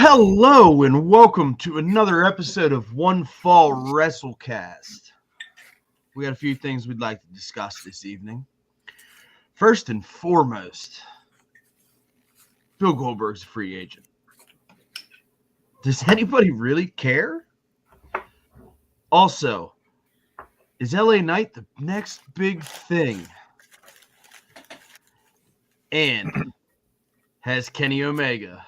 Hello and welcome to another episode of One Fall WrestleCast. We got a few things we'd like to discuss this evening. First and foremost, Bill Goldberg's a free agent. Does anybody really care? Also, is LA Knight the next big thing? And has Kenny Omega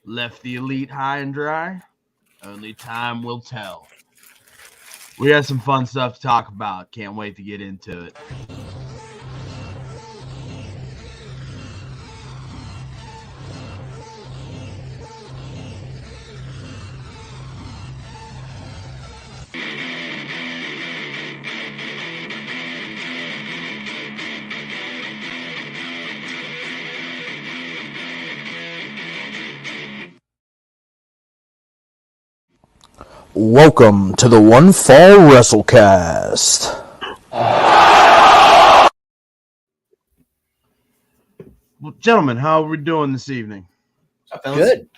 left the Elite high and dry? Only time will tell. We have some fun stuff to talk about. Can't wait to get into it. Welcome to the One Fall WrestleCast. Well, gentlemen, how are we doing this evening? Good.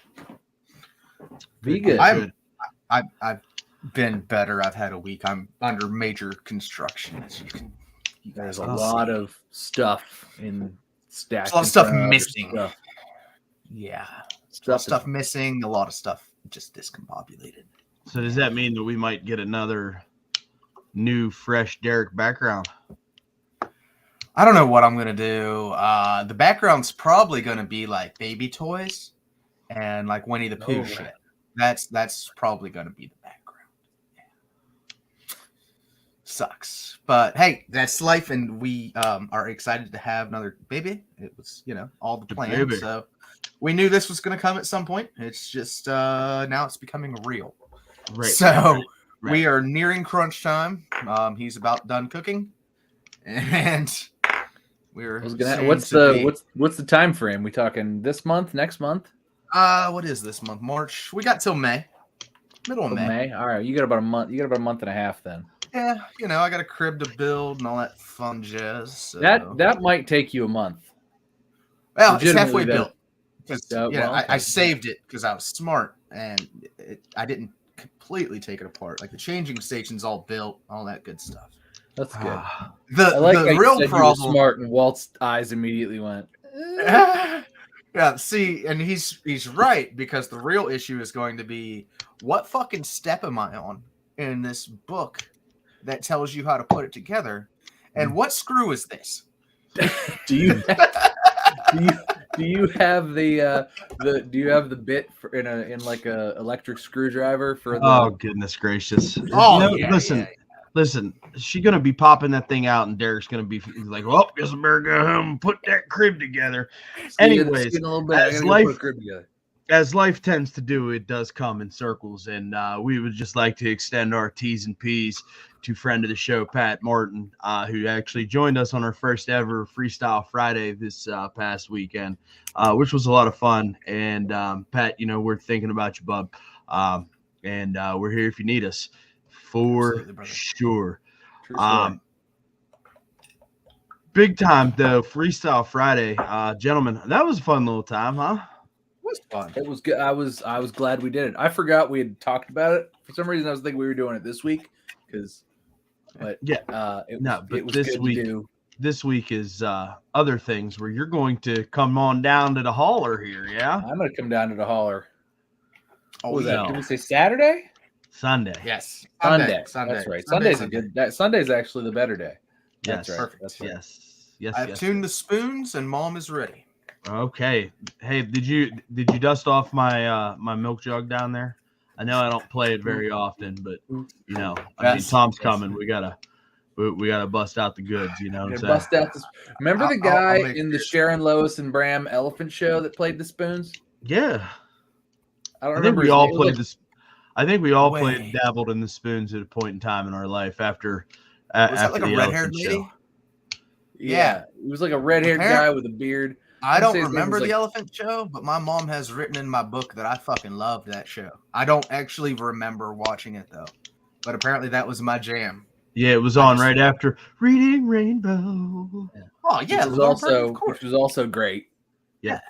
Be good. I've been better. I've had a week. I'm under major construction, as you can. There's a lot of stuff in stack. There's a lot of stuff missing. Stuff. Yeah, stuff missing. A lot of stuff just discombobulated. So does that mean that we might get another new, fresh Derek background? I don't know what I'm going to do. The background's probably going to be like baby toys and like Winnie the Pooh shit. That's probably going to be the background. Yeah. Sucks. But hey, that's life, and we are excited to have another baby. It was, all the plan. So we knew this was going to come at some point. It's just now it's becoming real. Right. So we are nearing crunch time. He's about done cooking, and we're. What's the time frame? We talking this month, next month? What is this month? March. We got till May, middle of May. All right, you got about a month. You got about a month and a half then. Yeah, I got a crib to build and all that fun jazz. So. That might take you a month. Well, it's halfway built. Okay. I saved it because I was smart, and I didn't completely take it apart. Like the changing station's all built, all that good stuff. That's good. The real problem. Smart, and Walt's eyes immediately went. Yeah. See, and he's right, because the real issue is going to be, what fucking step am I on in this book that tells you how to put it together, and what screw is this? Do you have the bit in like a electric screwdriver for the? Oh goodness gracious! Listen. She's gonna be popping that thing out, and Derek's gonna be like, "Well, guess I better go home and put that crib together." Anyways, as life tends to do, it does come in circles, and we would just like to extend our T's and P's to friend of the show, Pat Martin, who actually joined us on our first ever Freestyle Friday this past weekend, which was a lot of fun. And Pat, we're thinking about you, bub, and we're here if you need us, for sure. Big time though, Freestyle Friday, gentlemen. That was a fun little time, huh? Was fun. It was good. I was glad we did it. I forgot we had talked about it. For some reason, I was thinking we were doing it this week this week is other things where you're going to come on down to the holler here. Yeah, I'm going to come down to the holler. Oh, Did we say Saturday? Sunday. Yes. Sunday. That's right. Sunday's a good. Sunday's actually the better day. That's right. Perfect. That's right. Yes. I've tuned the spoons, and Mom is ready. Okay. Hey, did you dust off my milk jug down there? I know I don't play it very often, but Tom's coming. We gotta bust out the goods. Bust out this. Remember the guy in the Sharon Lois and Bram Elephant show that played the spoons? Yeah. I think we all played this. I think we all dabbled in the spoons at a point in time in our life after. Was that like a red-haired lady? Yeah, it was like a red-haired guy with a beard. I don't remember the elephant show, but my mom has written in my book that I fucking loved that show. I don't actually remember watching it though, but apparently that was my jam. Yeah, it was on right after Reading Rainbow. Oh yeah, which was also great. Yeah.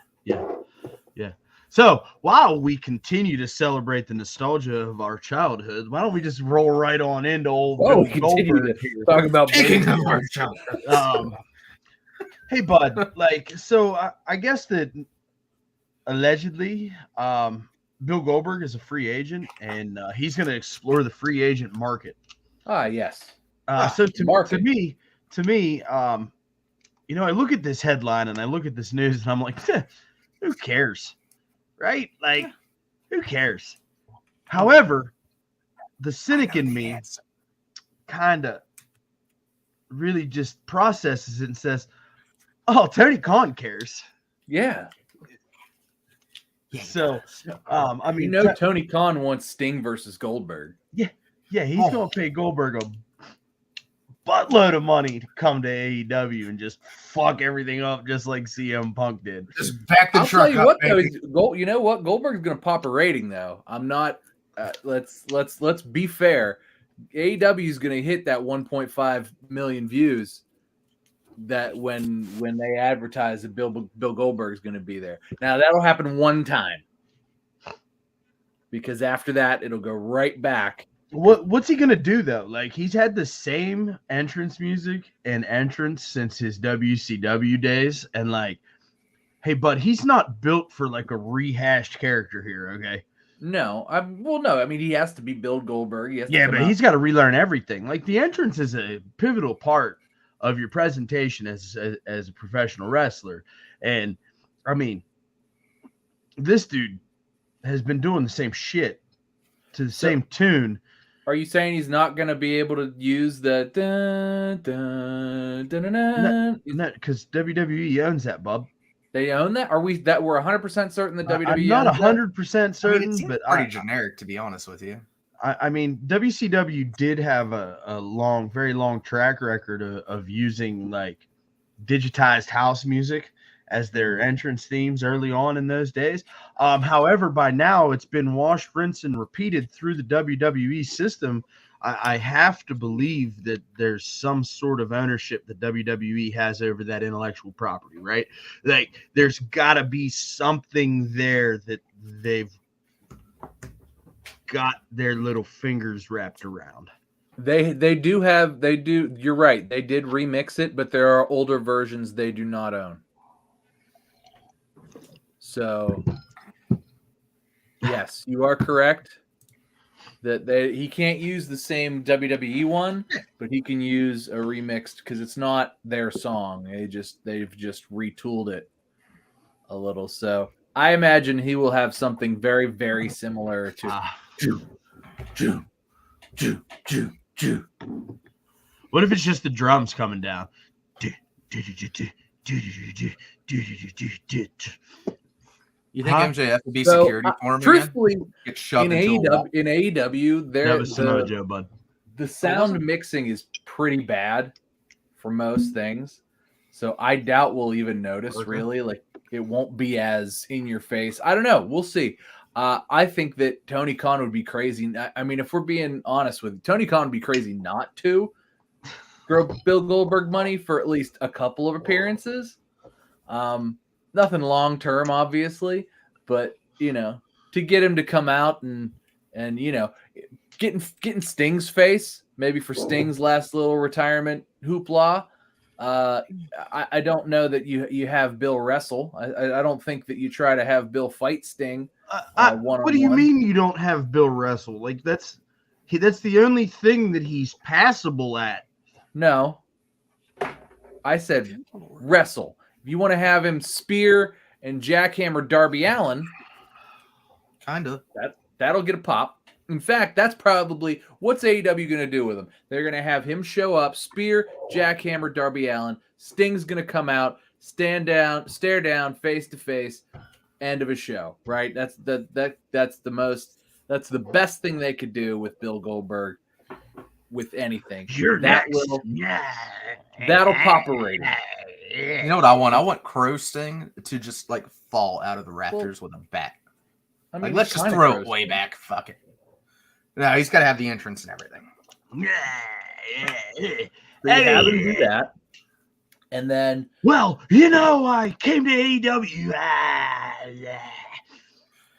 So while we continue to celebrate the nostalgia of our childhood, why don't we just roll right on into old Oh, Bill we continue Goldberg to here? talk about Speaking of baby our boomers. childhood. Hey, bud. Like, so I guess that allegedly, Bill Goldberg is a free agent, and he's going to explore the free agent market. Yes. So to market. me, you know, I look at this headline and I look at this news, and I'm like, who cares, right? Like, who cares? However, the cynic in me kind of really just processes it and says, "Oh, Tony Khan cares." Yeah. So, I mean, Tony Khan wants Sting versus Goldberg. yeah, he's gonna pay Goldberg a buttload of money to come to AEW and just fuck everything up, just like CM Punk did. Just back the I'll truck tell you up, what, baby. though, you know what? Goldberg's gonna pop a rating, though. I'm not. Let's be fair. AEW is gonna hit that 1.5 million views. That when they advertise that Bill Goldberg is going to be there. Now that'll happen one time, because after that it'll go right back. What's he gonna do though? Like, he's had the same entrance music and entrance since his WCW days, and like, hey, but he's not built for like a rehashed character here. Okay. No, no. I mean, he has to be Bill Goldberg. But he's got to relearn everything. Like, the entrance is a pivotal part of your presentation as a professional wrestler. And I mean, this dude has been doing the same shit to the same tune. Are you saying he's not going to be able to use the dun, dun, dun, dun, dun? No, because WWE owns that, bub. They own that? We're 100% certain that WWE I'm not owns 100% certain, it seems but pretty generic, to be honest with you. I mean, WCW did have a very long track record of using like digitized house music as their entrance themes early on in those days. However, by now it's been washed, rinsed, and repeated through the WWE system. I have to believe that there's some sort of ownership that WWE has over that intellectual property, right? Like, there's got to be something there that they've got their little fingers wrapped around. They do. You're right. They did remix it, but there are older versions they do not own. So, yes, you are correct that he can't use the same WWE one, but he can use a remixed, because it's not their song. They've just retooled it a little. So I imagine he will have something very, very similar to. What if it's just the drums coming down? You think MJF would be So, security for him truthfully, again? Get shoved in into a wall. AEW, That was Samoa Joe, bud. the sound mixing is pretty bad for most things. So I doubt we'll even notice, really. Like, it won't be as in your face. I don't know. We'll see. I think that Tony Khan would be crazy. I mean, if we're being honest with you, Tony Khan would be crazy not to throw Bill Goldberg money for at least a couple of appearances. Nothing long term, obviously, but to get him to come out and getting Sting's face, maybe for Sting's last little retirement hoopla. I don't know that you have Bill wrestle. I don't think that you try to have Bill fight Sting. What do you mean you don't have Bill wrestle? Like, that's the only thing that he's passable at. No, I said wrestle. If you want to have him spear and jackhammer Darby Allin, Kind of. that'll get a pop. In fact, that's probably what's AEW going to do with him. They're going to have him show up, spear, jackhammer Darby Allin. Sting's going to come out, stare down, face to face. End of a show, right? That's the best thing they could do with Bill Goldberg with anything. That'll pop a rating. You know what I want? I want Crow Sting to just like fall out of the rafters with a bat. I mean, Let's just throw it way back. Fuck it. No, he's got to have the entrance and everything. So you have him do that. And then, well, I came to AEW.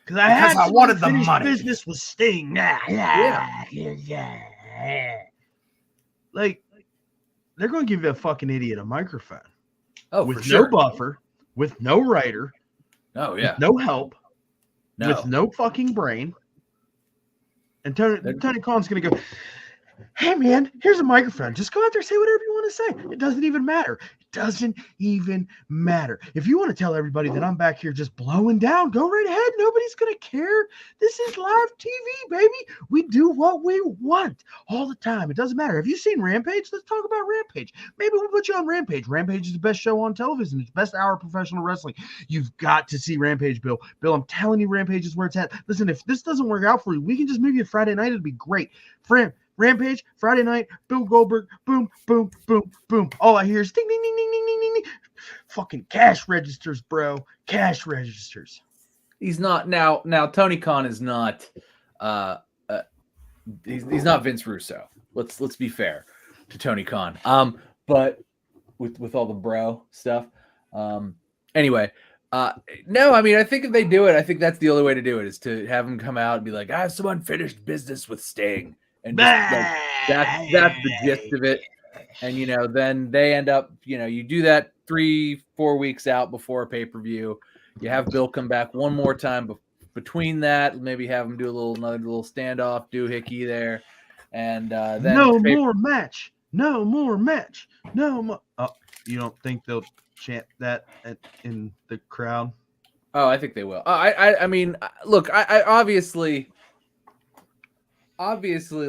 Because I wanted the money. Business with Sting. Yeah. Like, they're going to give a fucking idiot a microphone. Oh, with for sure. no buffer, with no writer, Oh yeah, with no help, with no fucking brain. And Tony Khan's going to go, hey, man, here's a microphone. Just go out there and say whatever you want to say. It doesn't even matter. It doesn't even matter. If you want to tell everybody that I'm back here just blowing down, go right ahead. Nobody's going to care. This is live TV, baby. We do what we want all the time. It doesn't matter. Have you seen Rampage? Let's talk about Rampage. Maybe we'll put you on Rampage. Rampage is the best show on television. It's the best hour of professional wrestling. You've got to see Rampage, Bill. Bill, I'm telling you, Rampage is where it's at. Listen, if this doesn't work out for you, we can just move you to Friday night. It'll be great. Rampage, Friday night, Bill Goldberg, boom, boom, boom, boom. All I hear is ding, ding, ding, ding, ding, ding, ding, ding. Fucking cash registers, bro. Cash registers. He's not now. Tony Khan is not. He's not Vince Russo. Let's be fair to Tony Khan. But with all the bro stuff. Anyway. No, I mean, I think if they do it, I think that's the only way to do it is to have him come out and be like, I have some unfinished business with Sting. And just, like, that's the gist of it. And, then they end up, you do that 3-4 weeks out before a pay-per-view. You have Bill come back one more time between that. Maybe have him do another little standoff, doohickey there. And then No more match. No more match. No more. Oh, you don't think they'll chant that in the crowd? Oh, I think they will. I mean, look, I obviously,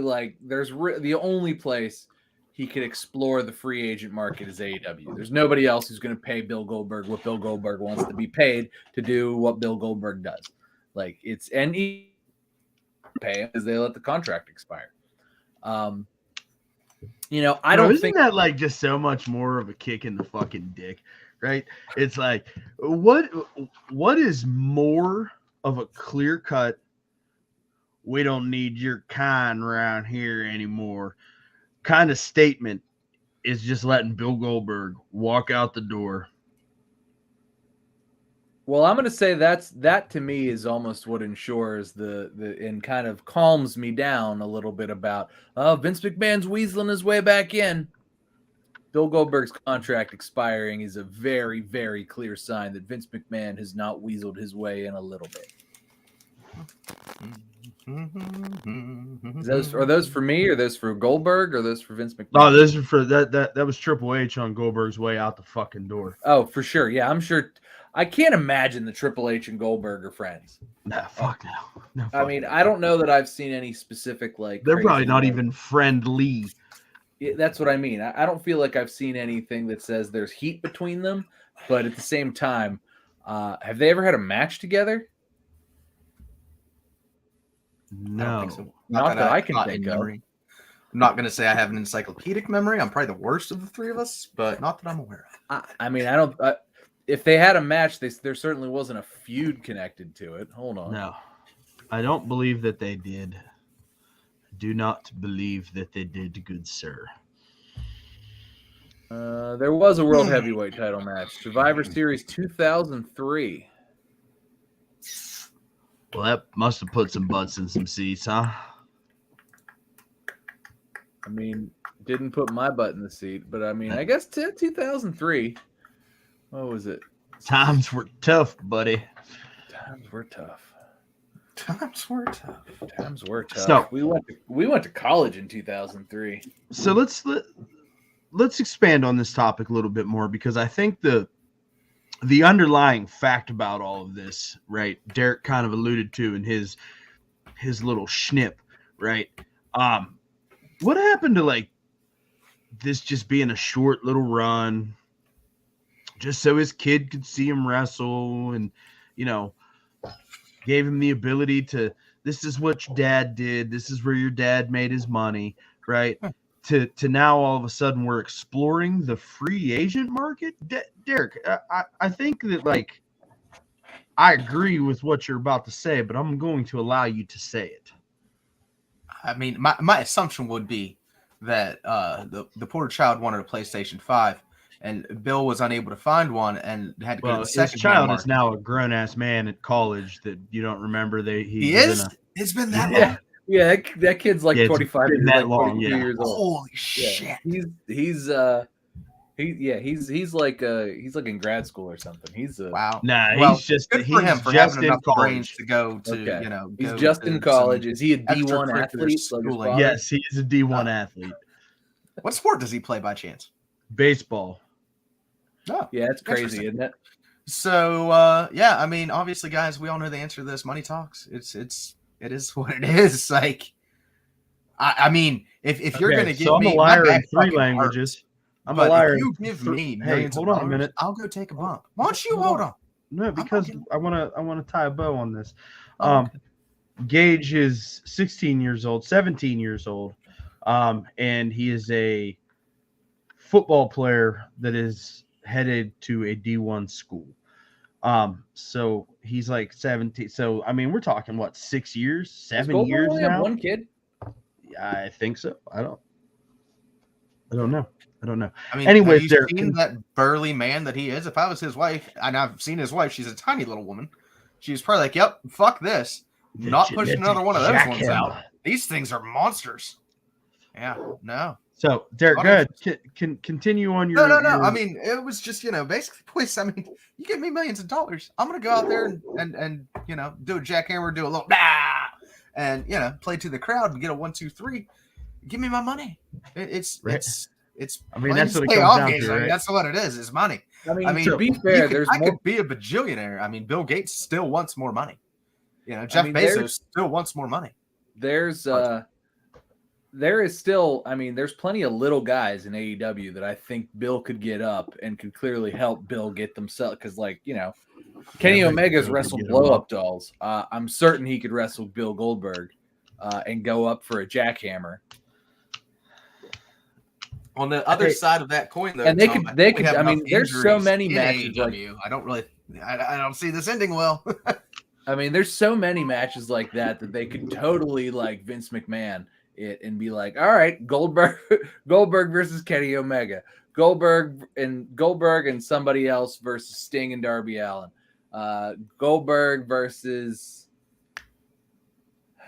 like, there's the only place he could explore the free agent market is AEW. There's nobody else who's going to pay Bill Goldberg what Bill Goldberg wants to be paid to do what Bill Goldberg does. Like, and he pay him as they let the contract expire. I don't think that like just so much more of a kick in the fucking dick, right? It's like, what is more of a clear cut? We don't need your kind around here anymore. Kind of statement is just letting Bill Goldberg walk out the door. Well, I'm going to say that to me is almost what ensures and kind of calms me down a little bit about, Vince McMahon's weaseling his way back in. Bill Goldberg's contract expiring is a very, very clear sign that Vince McMahon has not weaseled his way in a little bit. Are those for me, or those for Goldberg, or those for Vince McMahon? No, those are for that was Triple H on Goldberg's way out the fucking door. Oh, for sure. Yeah, I'm sure. I can't imagine the Triple H and Goldberg are friends. Nah, fuck no. I mean, I don't know that I've seen any specific, like, they're probably not even friendly. Yeah, that's what I mean. I don't feel like I've seen anything that says there's heat between them, but at the same time, have they ever had a match together? No, so. Not that I can think of. I'm not going to say I have an encyclopedic memory. I'm probably the worst of the three of us, but not that I'm aware of. I mean, I don't. If they had a match, there certainly wasn't a feud connected to it. Hold on. No, I don't believe that they did. I do not believe that they did, good sir. There was a World Heavyweight title match, Survivor Series 2003. Well, that must have put some butts in some seats, huh? I mean, didn't put my butt in the seat, but I mean, I guess 2003. What was it? Times were tough, buddy. Times were tough. Times were tough. Times were tough. So, we went to college in 2003. So let's expand on this topic a little bit more, because I think the underlying fact about all of this, right? Derek kind of alluded to in his little schnip, right? What happened to, like, this just being a short little run, just so his kid could see him wrestle, and gave him the ability to, this is what your dad did, this is where your dad made his money, right? To now all of a sudden we're exploring the free agent market. Derek, I think that, like, I agree with what you're about to say, but I'm going to allow you to say it. I mean, my assumption would be that the poor child wanted a PlayStation 5, and Bill was unable to find one and had to go to Well, the his second child market. is now a grown ass man at college that you don't remember. He is. It's been that long. Yeah, that kid's like Yeah, it's 25 been years, that like long, 22 yeah. years old. Holy shit! He's like in grad school or something. He's Wow. Nah, he's just good for him for just having in enough brains college. to go to Okay. He's go just to in college. some Is he a D1 extracurricular athlete? Like his schooling. father? Yes, he is a D1 athlete. What sport does he play by chance? Baseball. No. Yeah, it's crazy, isn't it? So yeah, I mean, obviously, guys, we all know the answer to this. Money talks. It is what it is. Like, I mean, if you're gonna give so I'm me a liar my in back 3 fucking languages. hurts, I'm but a liar. if you give me millions hold of on a dollars, minute. I'll go take a bump. Why don't you hold on? No, because I want to tie a bow on this. Oh, okay. Gage is 17 years old, and he is a football player that is headed to a D1 school. So he's like 17. So I mean, we're talking what, 6 years, 7 years only now? have one kid? I think so. I don't know. I mean, Anyways, have you seen that burly man that he is? If I was his wife, and I've seen his wife, she's a tiny little woman. She's probably like, "Yep, fuck this, not pushing another one of those ones out. These things are monsters." Yeah, no. So Derek, go ahead. Can continue on your. No. I mean, it was just basically, boys. I mean, you give me millions of dollars, I'm gonna go out there and do a jackhammer, do a little and play to the crowd and get a 1, 2, 3. Give me my money. It's. I mean, that's what it comes down to, right? That's what it is money. I mean, to be fair, I could be a bajillionaire. I mean, Bill Gates still wants more money. Jeff Bezos still wants more money. There is still, I mean, there's plenty of little guys in AEW that I think Bill could get up and could clearly help Bill get themselves. Because, Kenny Omega's wrestled blow-up dolls. I'm certain he could wrestle Bill Goldberg and go up for a jackhammer. On the other side of that coin, though, and they could. I mean, there's so many matches. AEW. I don't see this ending well. I mean, there's so many matches like that they could totally Vince McMahon it and be like, all right, Goldberg versus Kenny Omega, Goldberg and somebody else versus Sting and Darby Allin, Goldberg versus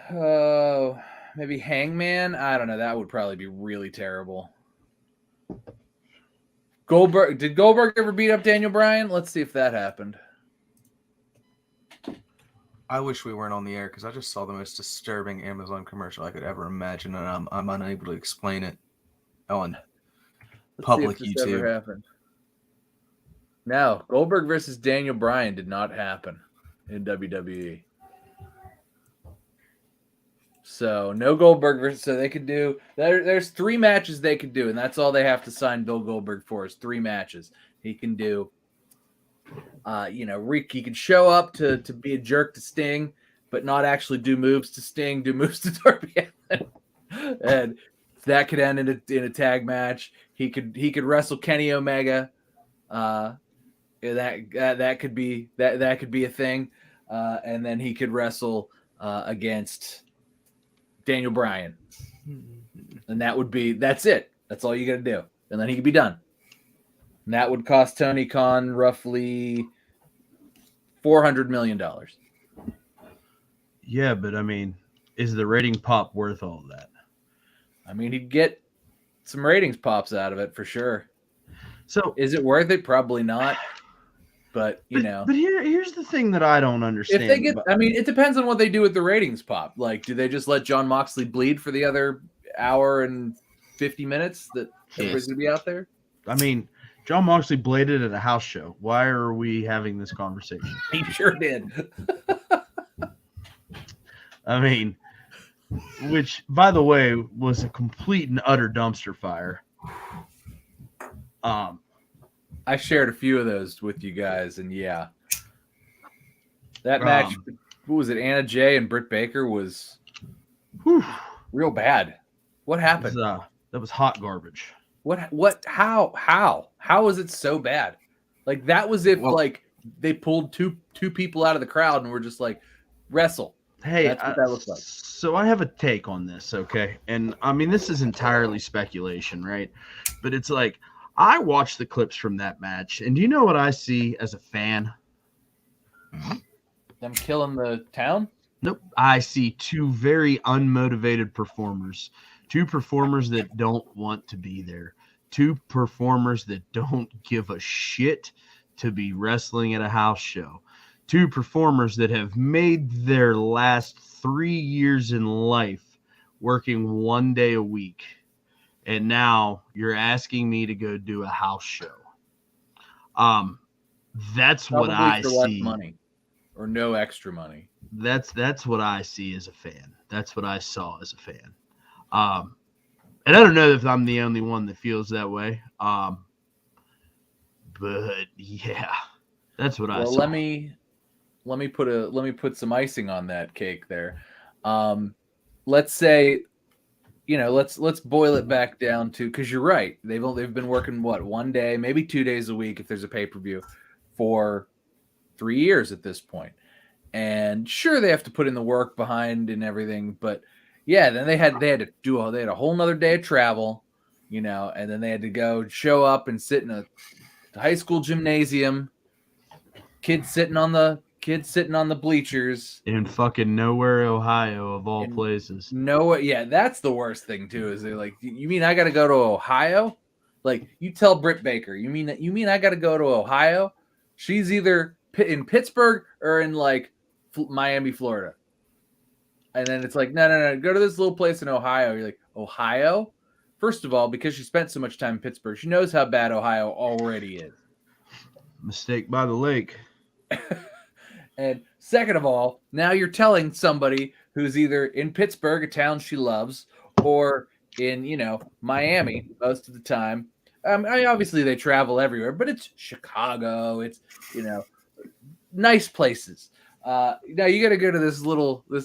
maybe Hangman. I don't know. That would probably be really terrible. Did Goldberg ever beat up Daniel Bryan? Let's see if that happened. I wish we weren't on the air because I just saw the most disturbing Amazon commercial I could ever imagine, and I'm unable to explain it on public YouTube. Ever happened. No, Goldberg versus Daniel Bryan did not happen in WWE. So no Goldberg versus. So they could do. There's 3 matches they could do, and that's all they have to sign Bill Goldberg for is 3 matches. He can do. He can show up to be a jerk to Sting, but not actually do moves to Sting, do moves to Darby Allin. And that could end in a tag match. He could wrestle Kenny Omega. That could be a thing. And then he could wrestle against Daniel Bryan. And that's it. That's all you got to do. And then he could be done. And that would cost Tony Khan roughly $400 million. Yeah, but I mean, is the rating pop worth all of that? I mean, he'd get some ratings pops out of it for sure. So is it worth it? Probably not. But But here's the thing that I don't understand. If they get, I mean, it depends on what they do with the ratings pop. Do they just let Jon Moxley bleed for the other hour and 50 minutes that everybody's gonna be out there? I mean, Jon Moxley bladed at a house show. Why are we having this conversation? He sure did. I mean, which, by the way, was a complete and utter dumpster fire. I shared a few of those with you guys, and yeah, that match. What was it? Anna Jay and Britt Baker was real bad. What happened? That was hot garbage. What? How is it so bad? That was if they pulled two people out of the crowd and were just wrestle. Hey, that's what that looks like. So I have a take on this, okay? And I mean, this is entirely speculation, right? But it's I watched the clips from that match, and do you know what I see as a fan? Them killing the town? Nope. I see two very unmotivated performers. Two performers that don't want to be there. Two performers that don't give a shit to be wrestling at a house show. Two performers that have made their last 3 years in life working 1 day a week. And now you're asking me to go do a house show. That's Probably what I for less see. money or no extra money. That's what I see as a fan. That's what I saw as a fan. And I don't know if I'm the only one that feels that way. But yeah, that's what I saw. Let me put some icing on that cake there. Let's say, let's boil it back down to, because you're right. They've been working 1 day, maybe 2 days a week if there's a pay-per-view for 3 years at this point. And sure, they have to put in the work behind and everything, but yeah, then they had a whole nother day of travel, and then they had to go show up and sit in a high school gymnasium, kids sitting on the bleachers in fucking nowhere, Ohio, of all places. No, yeah, that's the worst thing too. Is they're like, you mean I got to go to Ohio? Like, you tell Britt Baker, you mean I got to go to Ohio? She's either in Pittsburgh or in like Miami, Florida. And then it's like, no, go to this little place in Ohio. You're like, Ohio? First of all, because she spent so much time in Pittsburgh, she knows how bad Ohio already is. Mistake by the lake. And second of all, now you're telling somebody who's either in Pittsburgh, a town she loves, or in, Miami most of the time. Obviously they travel everywhere, but it's Chicago. It's, nice places. Now you got to go to this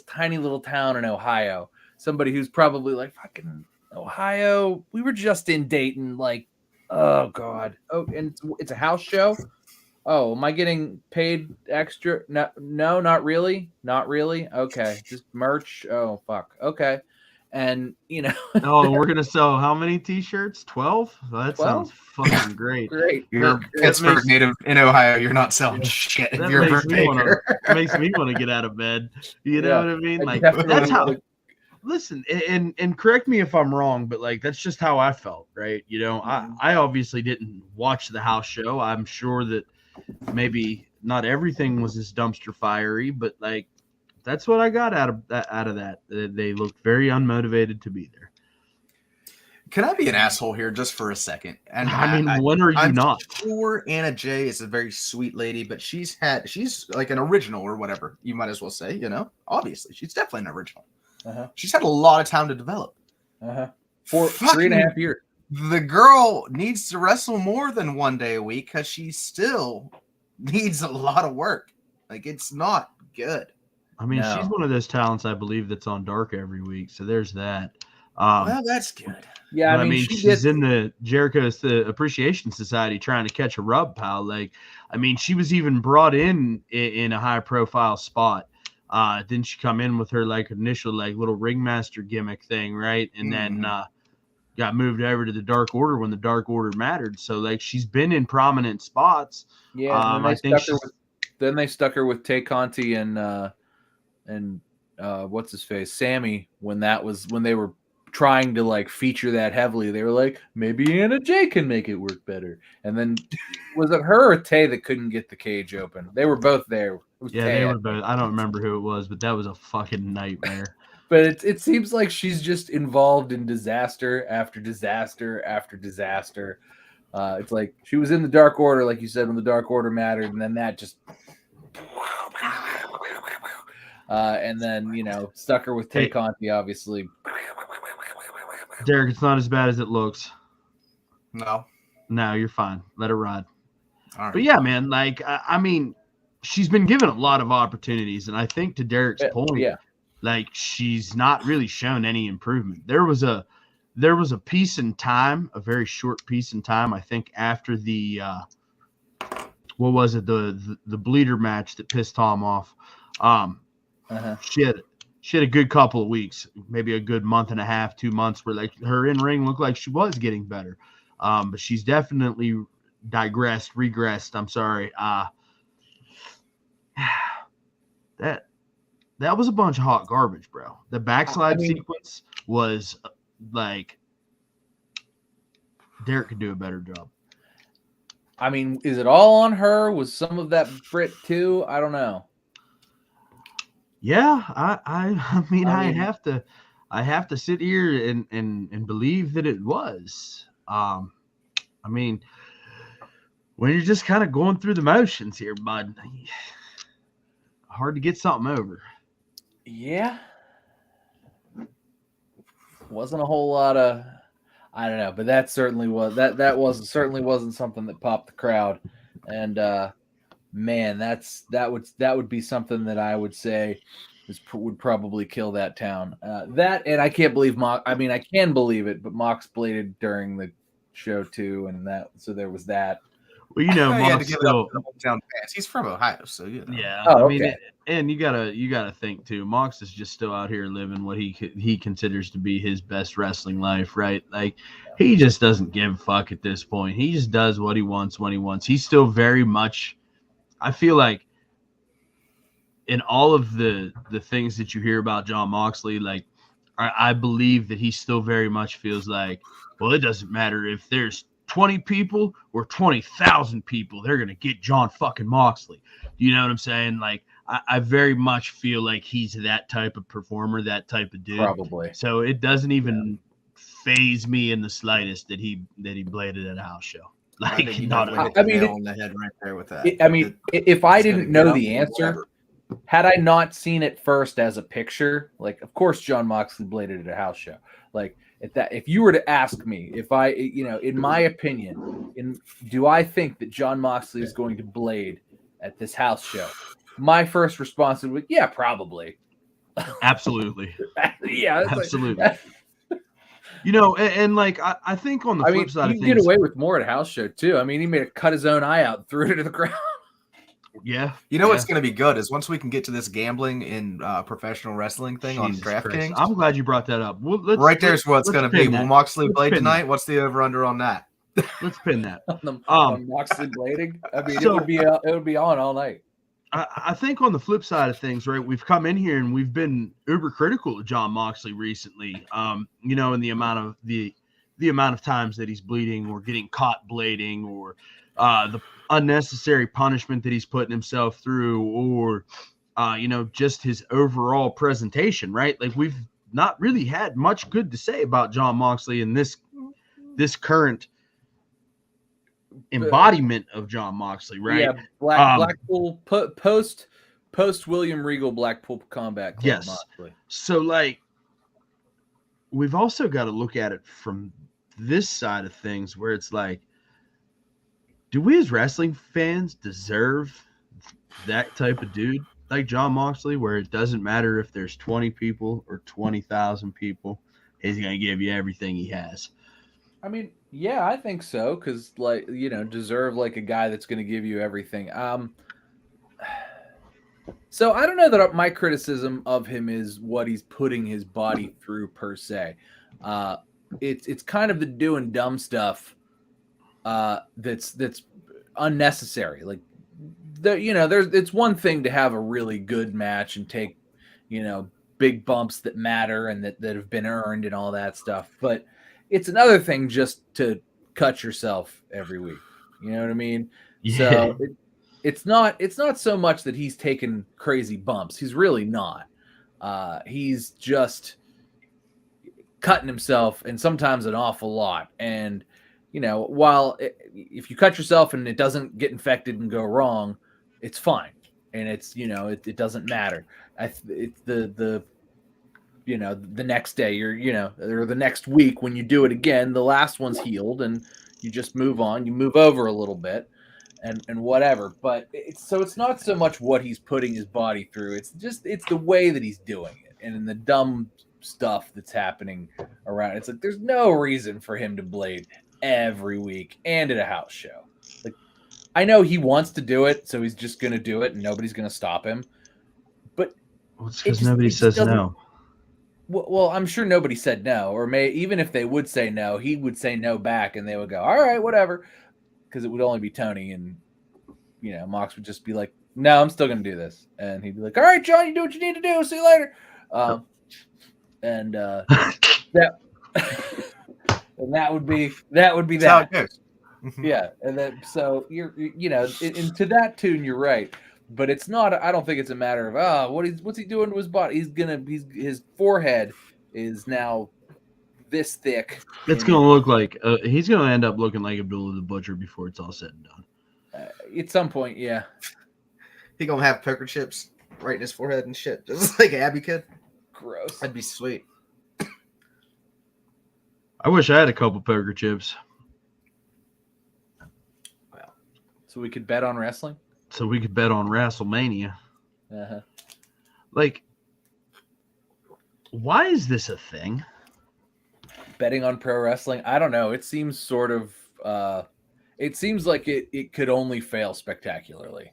tiny little town in Ohio. Somebody who's probably like, fucking Ohio. We were just in Dayton. Like, oh God. Oh, and it's a house show. Oh, am I getting paid extra? No, not really. Not really. Okay. Just merch. Oh, fuck. Okay. And, Oh, we're going to sell how many t-shirts? 12? That 12? sounds fucking great. Great. You're a Pittsburgh native in Ohio. You're not selling shit. That You're makes me Baker. want to get out of bed. You know what I mean? Like, definitely that's how. Listen, and correct me if I'm wrong, but like that's just how I felt, right? I obviously didn't watch the house show. I'm sure that maybe not everything was as dumpster fiery, but like that's what I got out of that. They looked very unmotivated to be there. Can I be an asshole here just for a second? And when are you I'm not? Sure, Anna Jay is a very sweet lady, but she's like an original or whatever. You might as well say, obviously she's definitely an original. Uh-huh. She's had a lot of time to develop. For 3.5 years. The girl needs to wrestle more than 1 day a week because she still needs a lot of work. Like, it's not good. I mean, she's one of those talents, I believe, that's on Dark every week. So there's that. Well, that's good. Yeah, I mean, she's in the Jericho's Appreciation Society trying to catch a rub, pal. Like, I mean, she was even brought in a high-profile spot. Didn't she come in with her like initial like little ringmaster gimmick thing, right? And then got moved over to the Dark Order when the Dark Order mattered. So like she's been in prominent spots. Yeah, then they stuck her with Tay Conti and what's his face, Sammy, when they were trying to like feature that heavily. They were like, maybe Anna Jay can make it work better. And then was it her or Tay that couldn't get the cage open? They were both there. Yeah, they were both. I don't remember who it was, but that was a fucking nightmare. But it seems like she's just involved in disaster after disaster after disaster. It's like she was in the Dark Order, like you said, when the Dark Order mattered, and then that just and then stuck her with Tay Conti, obviously. Derek, it's not as bad as it looks. No, you're fine. Let her ride. All right. But yeah, man, like I mean, she's been given a lot of opportunities, and I think to Derek's point, like she's not really shown any improvement. There was a piece in time, a very short piece in time, I think after the what was it, the bleeder match that pissed Tom off. She had a good couple of weeks, maybe a good month and a half, 2 months, where like her in ring looked like she was getting better. But she's definitely regressed. I'm sorry. That was a bunch of hot garbage, bro. The backslide sequence was like Derek could do a better job. I mean, is it all on her? Was some of that Brit too? I don't know. Yeah, I mean, I have to sit here and believe that it was. I mean, when you're just kind of going through the motions here, bud, hard to get something over. Yeah. Wasn't a whole lot of, I don't know, but that certainly wasn't something that popped the crowd. And man, that would be something that I would say would probably kill that town. That, and I can't believe I can believe it, but Mox bladed during the show too, and so there was that. Well, you know, he had to Mox give still, it up to the hometown fans. He's from Ohio, so you know. Yeah. Oh, I mean, okay. and you gotta think too. Mox is just still out here living what he considers to be his best wrestling life, right? Like he just doesn't give a fuck at this point. He just does what he wants when he wants. He's still very much. I feel like in all of the things that you hear about Jon Moxley, like I believe that he still very much feels like, well, it doesn't matter if there's 20 people or 20,000 people, they're going to get Jon fucking Moxley. You know what I'm saying? Like, I very much feel like he's that type of performer, that type of dude. Probably. So it doesn't even phase me in the slightest that he bladed at a house show. Like, hit not the nail on the head right there with that. If I didn't know the answer, had I not seen it first as a picture, like, of course, Jon Moxley bladed at a house show. Like, if you were to ask me, if I, in my opinion, do I think that Jon Moxley is going to blade at this house show? My first response would be, yeah, probably. Absolutely. Yeah, absolutely. And like I think on the flip side of things, he get away with more at a house show too. I mean, he made it cut his own eye out and threw it into the ground. Yeah. What's going to be good is once we can get to this gambling in professional wrestling thing on DraftKings. I'm glad you brought that up. Well, there's what's going to be. Will Moxley blade tonight? That. What's the over/under on that? Let's pin that. on Moxley blading. I mean, it would be on all night. I think on the flip side of things, right, we've come in here and we've been uber critical of Jon Moxley recently. In the amount of the amount of times that he's bleeding or getting caught blading, or the unnecessary punishment that he's putting himself through, or just his overall presentation, right? Like, we've not really had much good to say about Jon Moxley in this current embodiment of Jon Moxley, right? Yeah, Blackpool post William Regal Blackpool Combat Club. Yes. Moxley. So, like, we've also got to look at it from this side of things, where it's like, do we as wrestling fans deserve that type of dude like Jon Moxley, where it doesn't matter if there's 20 people or 20,000 people, he's going to give you everything he has? I mean, yeah, I think so, because, like, deserve like a guy that's going to give you everything. So I don't know that my criticism of him is what he's putting his body through per se. It's kind of the doing dumb stuff that's unnecessary. Like, it's one thing to have a really good match and take, big bumps that matter and that have been earned and all that stuff, but it's another thing just to cut yourself every week. You know what I mean? Yeah. So it's not so much that he's taking crazy bumps. He's really not. He's just cutting himself, and sometimes an awful lot. And, if you cut yourself and it doesn't get infected and go wrong, it's fine. And it's, it doesn't matter. It's the next day, or the next week when you do it again, the last one's healed and you just move on, you move over a little bit and whatever. But it's not so much what he's putting his body through. It's the way that he's doing it and in the dumb stuff that's happening around. It's like, there's no reason for him to blade every week and at a house show. Like, I know he wants to do it, so he's just going to do it and nobody's going to stop him. But it's because nobody says no. Well, I'm sure nobody said no, or even if they would say no, he would say no back, and they would go, "All right, whatever," because it would only be Tony, and Mox would just be like, "No, I'm still going to do this," and he'd be like, "All right, John, you do what you need to do. See you later," and that and that would be That's that. how it goes. Yeah, and then so you're and to that tune, you're right. But it's not. I don't think it's a matter of what's he doing to his body? His forehead is now this thick. It's gonna look like he's gonna end up looking like Abdullah the Butcher before it's all said and done. At some point, yeah. He gonna have poker chips right in his forehead and shit, just like Abby could. Gross. That'd be sweet. I wish I had a couple poker chips So we could bet on wrestling. so we could bet on WrestleMania. Uh-huh. Like, why is this a thing? Betting on pro wrestling. I don't know. It seems sort of. It seems like it could only fail spectacularly.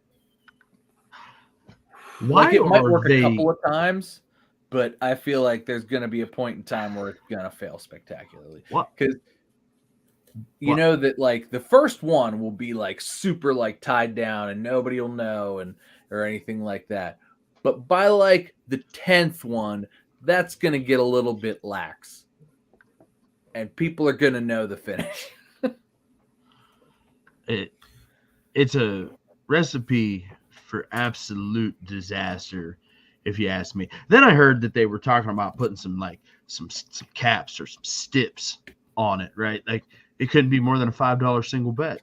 Why like it might work they... a couple of times, but I feel like there's going to be a point in time where it's going to fail spectacularly. Because you know that like the first one will be like super like tied down and nobody will know or anything like that. But by like the 10th one, that's going to get a little bit lax. And people are going to know the finish. It's a recipe for absolute disaster, if you ask me. Then I heard that they were talking about putting some caps or some stips on it, right? Like it couldn't be more than a $5 single bet,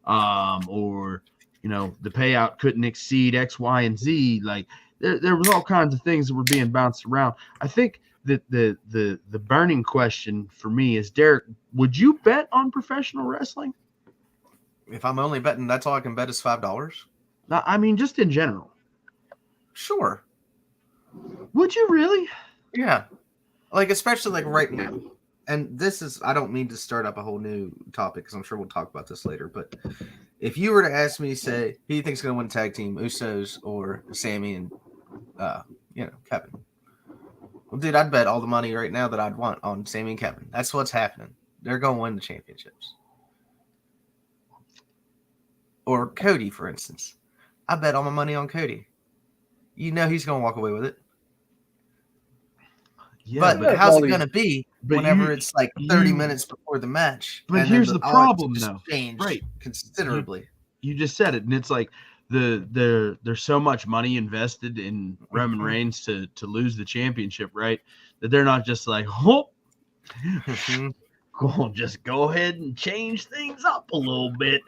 or the payout couldn't exceed X, Y, and Z. Like there was all kinds of things that were being bounced around. I think that the burning question for me is, Derek, would you bet on professional wrestling? If I'm only betting, that's all I can bet is $5. No, I mean just in general. Sure. Would you really? Yeah. Like especially like right now. And this is, I don't mean to start up a whole new topic because I'm sure we'll talk about this later. But if you were to ask me, say, who do you think's going to win tag team, Usos or Sammy and, Kevin? Well, dude, I'd bet all the money right now that I'd want on Sammy and Kevin. That's what's happening. They're going to win the championships. Or Cody, for instance. I bet all my money on Cody. He's going to walk away with it. Yeah, but how's it going to be whenever it's like 30 minutes before the match? But here's the problem, though. Right, considerably. You just said it, and it's like there's so much money invested in Roman Reigns to lose the championship, right? That they're not just like, just go ahead and change things up a little bit.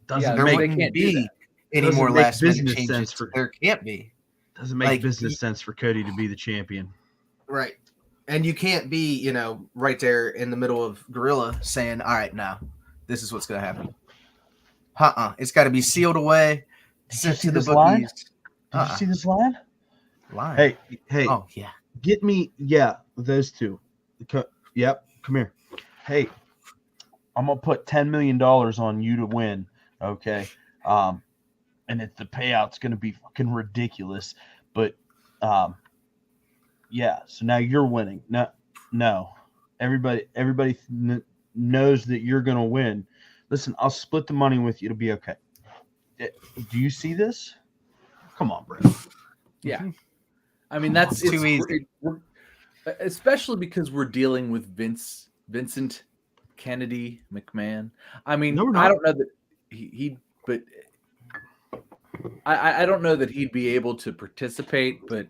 Doesn't make any more last minute changes. There can't be. Doesn't make business sense for Cody to be the champion. Right. And you can't be, right there in the middle of Gorilla saying, all right, now, this is what's going to happen. It's got to be sealed away. Did you see this line? Did you see this line? Hey. Oh, yeah. Get me, those two. Yep, come here. Hey, I'm going to put $10 million on you to win, okay? And the payout's going to be fucking ridiculous. But, so now you're winning. No. Everybody knows that you're going to win. Listen, I'll split the money with you. It'll be okay. Do you see this? Come on, bro. Yeah. I mean, it's too easy. Especially because we're dealing with Vincent Kennedy McMahon. I mean, I don't know that but I don't know that he'd be able to participate, but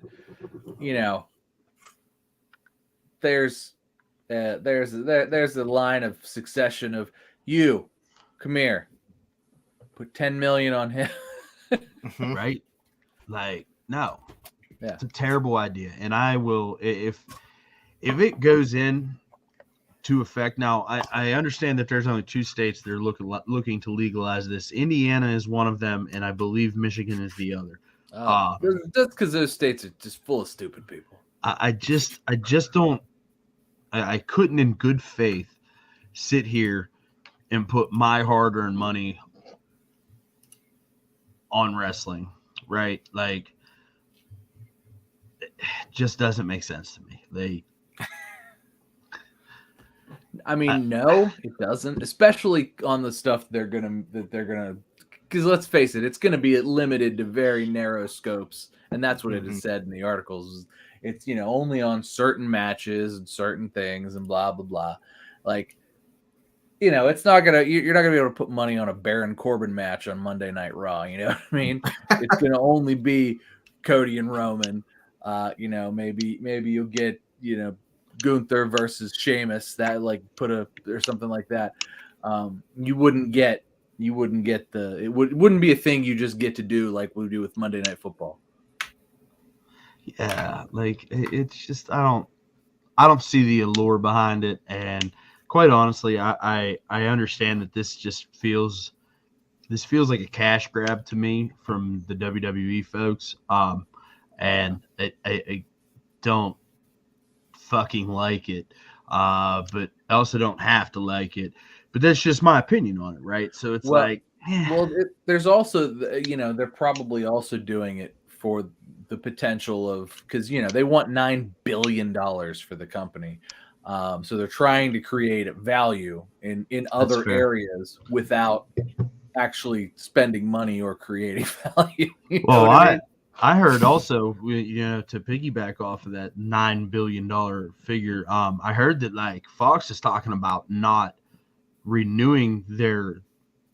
there's a line of succession of you, come here, put 10 million on him, right? Like, no, yeah, it's a terrible idea, and I will if it goes in to effect. Now, I understand that there's only 2 states that are looking to legalize this. Indiana is one of them, and I believe Michigan is the other. That's because those states are just full of stupid people. I just don't. I couldn't, in good faith, sit here and put my hard-earned money on wrestling, right? Like, just doesn't make sense to me. No, it doesn't. Especially on the stuff they're gonna. Because let's face it, it's gonna be limited to very narrow scopes, and that's what it is said in the articles. It's only on certain matches and certain things and blah blah blah. Like, it's not gonna. You're not gonna be able to put money on a Baron Corbin match on Monday Night Raw. You know what I mean? It's gonna only be Cody and Roman. Maybe you'll get Gunther versus Sheamus, that or something like that. You wouldn't get it wouldn't be a thing you just get to do like we do with Monday Night Football. Yeah, it's just I don't see the allure behind it, and quite honestly, I understand that this feels like a cash grab to me from the WWE folks, and I don't fucking like it, but I also don't have to like it. But that's just my opinion on it, right? So it's there's also they're probably also doing it for the potential of, because they want $9 billion for the company, so they're trying to create value in other areas without actually spending money or creating value. I heard also, to piggyback off of that $9 billion figure, I heard that Fox is talking about not renewing their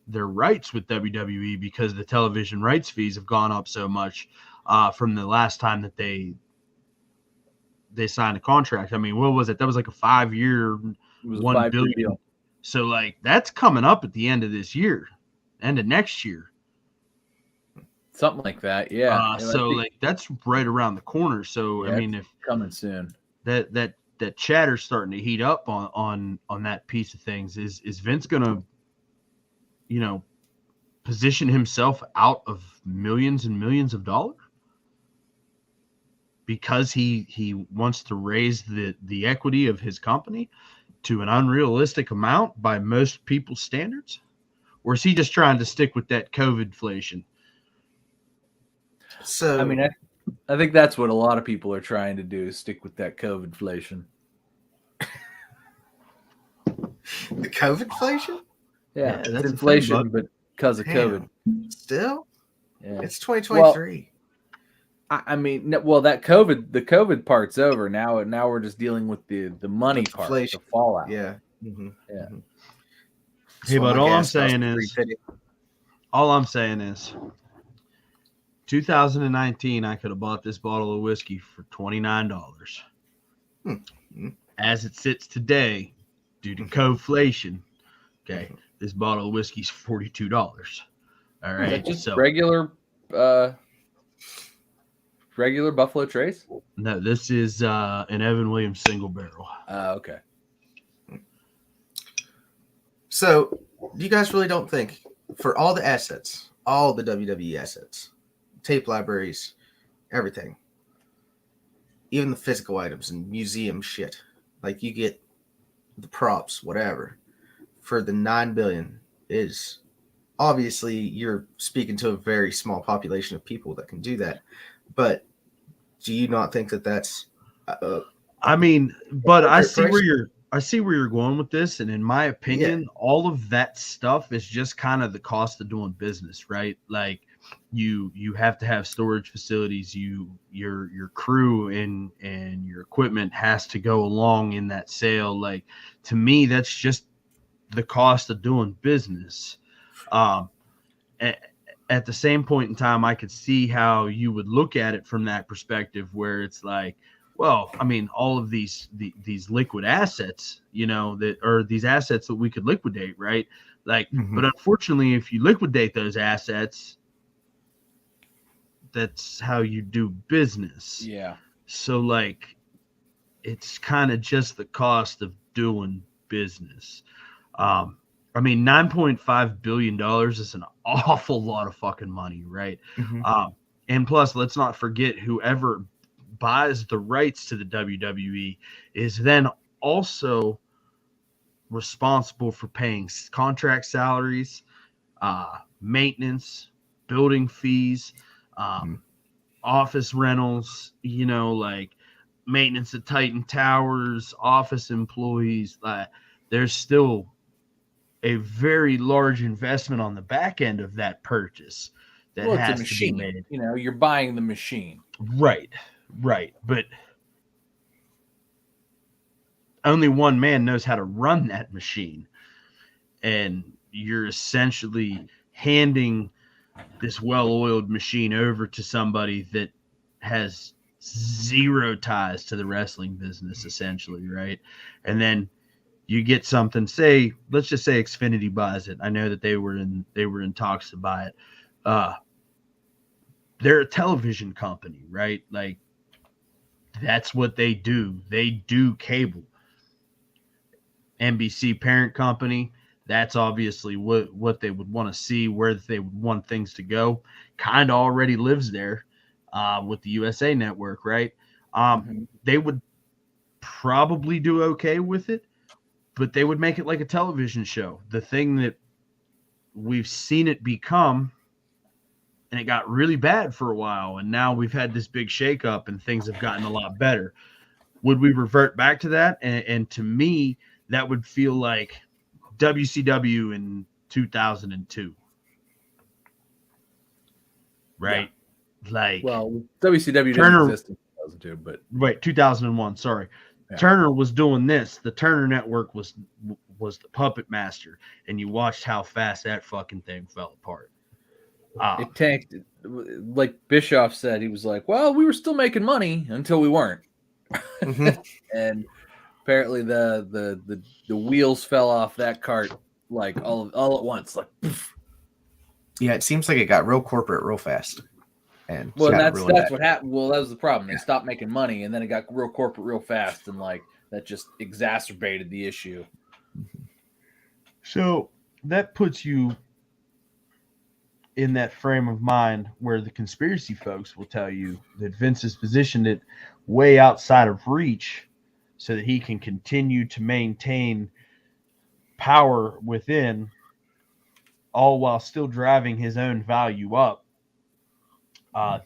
rights with WWE because the television rights fees have gone up so much from the last time that they signed a contract. I mean, what was it? That was like a 5-year, $1 billion deal. So that's coming up at the end of this year, end of next year. Something like that, yeah. That's right around the corner. So yeah, I mean, if coming soon, that chatter's starting to heat up on that piece of things. Is Vince gonna, position himself out of millions and millions of dollars because he wants to raise the equity of his company to an unrealistic amount by most people's standards, or is he just trying to stick with that COVID-flation? So I mean, I think that's what a lot of people are trying to do, is stick with that COVID-flation. The COVID-flation? Yeah, it's inflation, but because of COVID. Still? Yeah. It's 2023. Well, I mean, the COVID part's over. Now we're just dealing with the money part, the fallout. Yeah. Mm-hmm. Yeah. Mm-hmm. Hey, but all I'm saying is 2019, I could have bought this bottle of whiskey for $29. As it sits today, due to COVID-flation, this bottle of whiskey is $42. All right, just regular Buffalo Trace? No, this is an Evan Williams single barrel. Okay. So, you guys really don't think, for all the assets, all the WWE assets, tape libraries, everything, even the physical items and museum shit, you get the props, whatever, for the $9 billion, is obviously you're speaking to a very small population of people that can do that. But do you not think that that's? I see where you're going with this, and in my opinion, all of that stuff is just kind of the cost of doing business, right? You have to have storage facilities. Your crew and your equipment has to go along in that sale. To me, that's just the cost of doing business. At the same point in time, I could see how you would look at it from that perspective, where it's well, I mean, all of these liquid assets, that are these assets that we could liquidate, right? But unfortunately, if you liquidate those assets, that's how you do business. Yeah. So it's kind of just the cost of doing business. I mean, $9.5 billion is an awful lot of fucking money, right? And plus, let's not forget, whoever buys the rights to the WWE is then also responsible for paying contract salaries, maintenance, building fees, office rentals, like maintenance of Titan Towers, office employees. There's still a very large investment on the back end of that purchase that has to be made. You're buying the machine. Right. But only one man knows how to run that machine. And you're essentially handing this well-oiled machine over to somebody that has zero ties to the wrestling business, essentially, right? And then you get something, let's just say Xfinity buys it. I know that they were in talks to buy it. They're a television company, right? Like, that's what they do. They do cable. NBC parent company, that's obviously what they would want to see, where they would want things to go. Kind of already lives there with the USA Network, right? They would probably do okay with it, but they would make it like a television show. The thing that we've seen it become, and it got really bad for a while, and now we've had this big shakeup and things have gotten a lot better. Would we revert back to that? And to me, that would feel like WCW in 2002. Right? Yeah. Like, well, WCW didn't exist in 2002, but right, 2001, sorry. Yeah. Turner was doing this. The Turner Network was the puppet master, and you watched how fast that fucking thing fell apart. It tanked. Like Bischoff said, he was like, well, we were still making money until we weren't. And apparently the wheels fell off that cart like all at once. Like, poof. Yeah, it seems like it got real corporate real fast. And that's what happened. Well, that was the problem. They stopped making money, and then it got real corporate real fast, and like that just exacerbated the issue. So that puts you in that frame of mind where the conspiracy folks will tell you that Vince has positioned it way outside of reach so that he can continue to maintain power within, all while still driving his own value up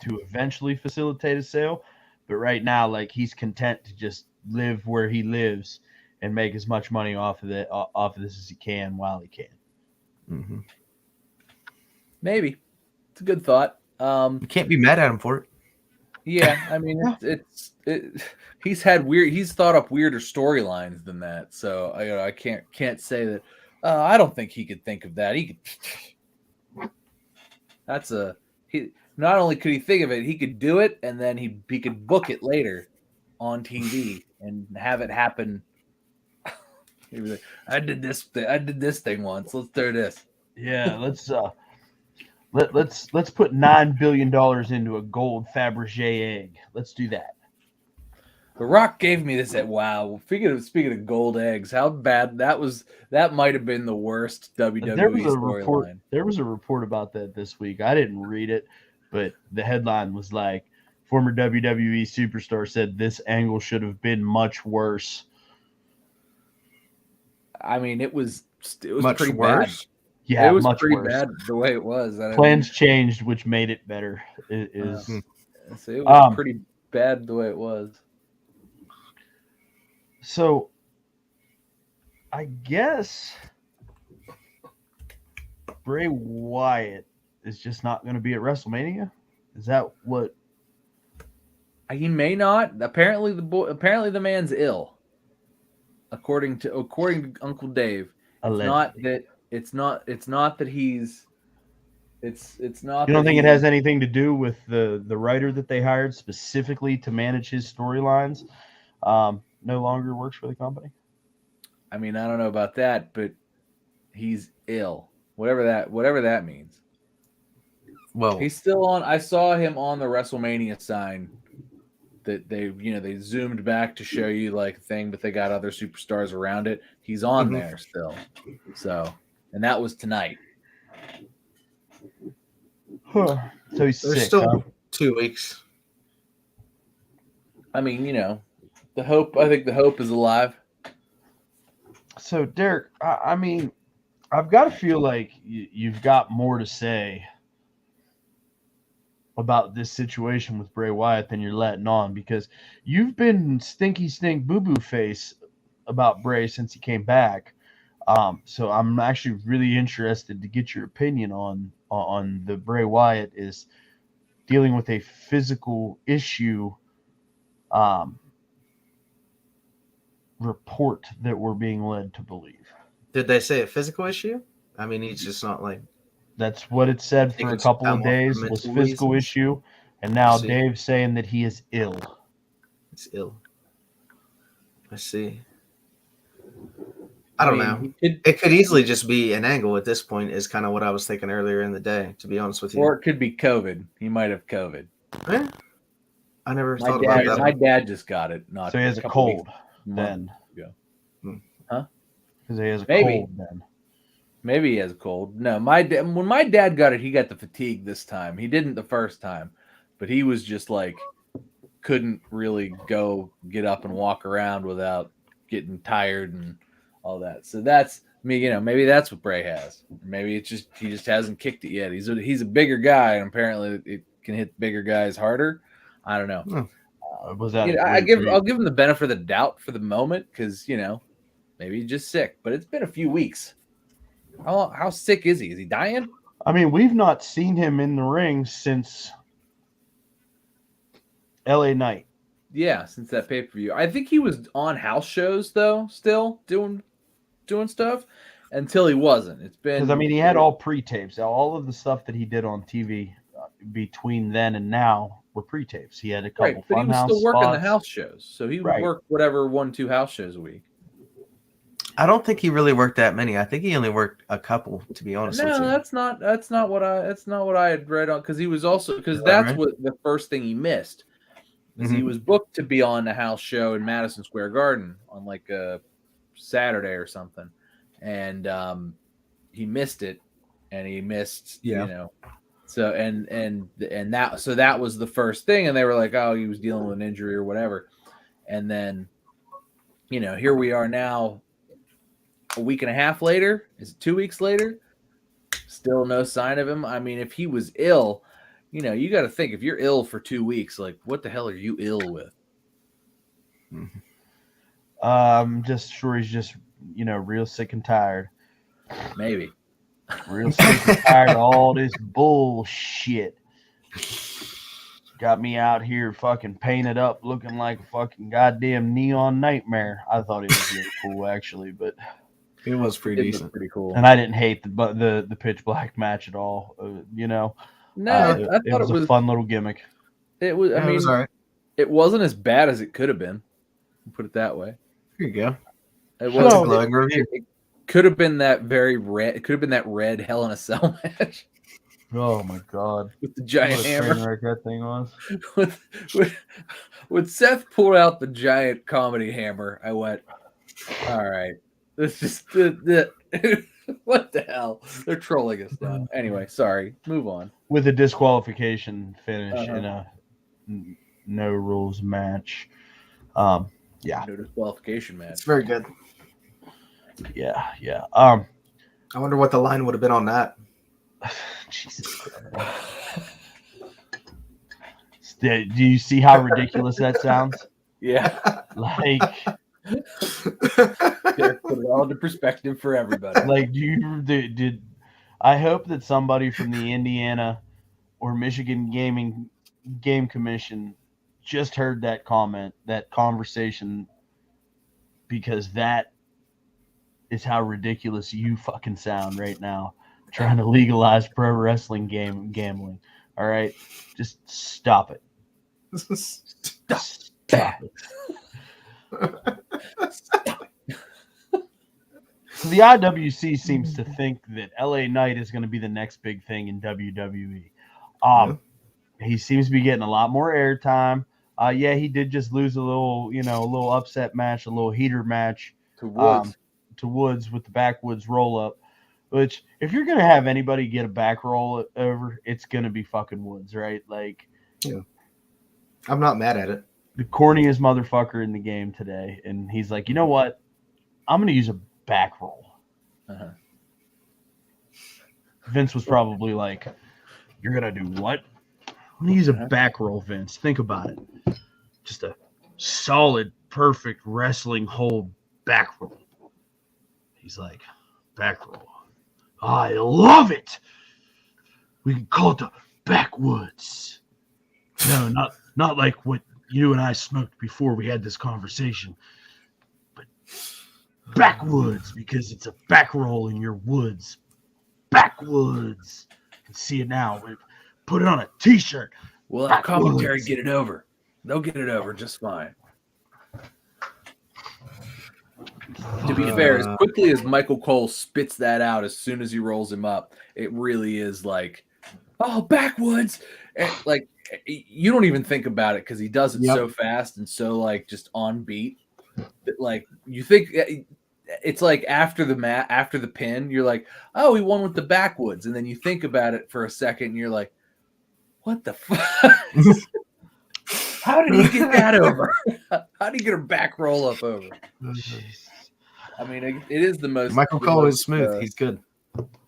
to eventually facilitate a sale. But right now, like, he's content to just live where he lives and make as much money off of this as he can while he can. Mm-hmm. Maybe. It's a good thought. You can't be mad at him for it. Yeah, I mean, he's thought up weirder storylines than that. So I can't say that. I don't think he could think of that. He could. Not only could he think of it, he could do it, and then he could book it later on TV and have it happen. He was like, I did this thing once. Let's do this. Yeah, let's put $9 billion into a gold Fabergé egg. Let's do that. The Rock gave me this at WoW. Speaking of gold eggs, how bad that might have been the worst WWE storyline. There was a report about that this week. I didn't read it, but the headline was like, former WWE superstar said this angle should have been much worse. I mean, it was much pretty worse. Bad. Yeah, it was much pretty worse. Bad the way it was. Plans changed, which made it better. So it was pretty bad the way it was. So, I guess Bray Wyatt is just not going to be at WrestleMania. Is that what? He may not. Apparently, the man's ill. According to Uncle Dave, it's not that he's. It's not. You don't think it has anything to do with the writer that they hired specifically to manage his storylines? No longer works for the company? I mean, I don't know about that, but he's ill. Whatever that means. Well, he's still on. I saw him on the WrestleMania sign that they zoomed back to show you like a thing, but they got other superstars around it. He's on there still. So, and that was tonight. Huh. So he's There's sick, still 2 weeks. I mean, the hope. I think the hope is alive. So, Derek, I mean, I've got to feel like you've got more to say about this situation with Bray Wyatt than you're letting on, because you've been stinky stink boo boo face about Bray since he came back. So I'm actually really interested to get your opinion on the Bray Wyatt is dealing with a physical issue report that we're being led to believe. Did they say a physical issue? I mean, he's just not like. That's what it said for a couple of days was physical issue, and now Dave's saying that he is ill. He's ill. I see. I don't know. It could easily just be an angle at this point, is kind of what I was thinking earlier in the day, to be honest with you. Or it could be COVID. He might have COVID. Yeah. I never thought about that. My dad just got it. So he has a cold then. Huh? Because he has a cold then. Maybe he has a cold. No, when my dad got it, he got the fatigue this time. He didn't the first time, but he was just like couldn't really get up and walk around without getting tired and all that. So that's me. Maybe that's what Bray has. Maybe he just hasn't kicked it yet. He's a bigger guy, and apparently it can hit bigger guys harder. I don't know. Was that? I'll give him the benefit of the doubt for the moment because maybe he's just sick. But it's been a few weeks. How sick is he? Is he dying? I mean, we've not seen him in the ring since LA Knight. Yeah, since that pay-per-view. I think he was on house shows though, still doing stuff until he wasn't. It's been because he had all pre-tapes. All of the stuff that he did on TV between then and now were pre-tapes. He had a couple but he was still working spots. the house shows, so he would work whatever 1-2 house shows a week. I don't think he really worked that many. I think he only worked a couple, to be honest with you. No, that's not what I had read on, because he was also that's what the first thing he missed. He was booked to be on the house show in Madison Square Garden on like a Saturday or something, and he missed it, and he missed so that was the first thing, and they were like, oh, he was dealing with an injury or whatever, and then here we are now. A week and a half later, is it 2 weeks later? Still no sign of him. I mean, if he was ill, you got to think, if you're ill for 2 weeks, like what the hell are you ill with? I'm just sure he's just real sick and tired. Maybe real sick and tired of all this bullshit. Got me out here fucking painted up, looking like a fucking goddamn neon nightmare. I thought it was really cool, actually, but. It was pretty decent, pretty cool, and I didn't hate the pitch black match at all. No, I thought it was a fun little gimmick. It was. I mean, was all right. It wasn't as bad as it could have been. Put it that way. Here you go. It was a glowing review. It could have been that very red. It could have been that red Hell in a Cell match. Oh my god! With the giant hammer. That thing was. When Seth pulled out the giant comedy hammer, I went, all right. It's just what the hell? They're trolling us now. Anyway, sorry. Move on. With a disqualification finish in a no rules match. No disqualification match. It's very good. Yeah. I wonder what the line would have been on that. Jesus Christ. Do you see how ridiculous that sounds? Yeah. Like. Put it all into perspective for everybody. Like, did I hope that somebody from the Indiana or Michigan Game Commission just heard that conversation, because that is how ridiculous you fucking sound right now, trying to legalize pro wrestling gambling. All right, just stop it. Stop it. So the IWC seems to think that LA Knight is going to be the next big thing in WWE. He seems to be getting a lot more airtime. He did just lose a little upset match, a little heater match to Woods with the backwoods roll up. Which, if you're going to have anybody get a back roll over, it's going to be fucking Woods, right? Like, I'm not mad at it. The corniest motherfucker in the game today, and he's like, you know what? I'm going to use a back roll. Vince was probably like, you're going to do what? I'm gonna use a back roll, Vince. Think about it. Just a solid, perfect wrestling hold back roll. He's like, back roll. I love it. We can call it the backwoods. No, not like what you and I smoked before we had this conversation, but backwoods, because it's a back roll in your woods. Backwoods. You can see it now. We put it on a t-shirt. We'll have commentary get it over. They'll get it over just fine. To be fair, as quickly as Michael Cole spits that out as soon as he rolls him up, it really is like, oh, backwoods. And like, you don't even think about it because he does it so fast and so like just on beat that like you think it's like after the pin, you're like, oh, he won with the backwoods, and then you think about it for a second and you're like, what the fuck? How did he get that over? How did he get a back roll up over? I mean, it is the most. Michael Cole is smooth. He's good.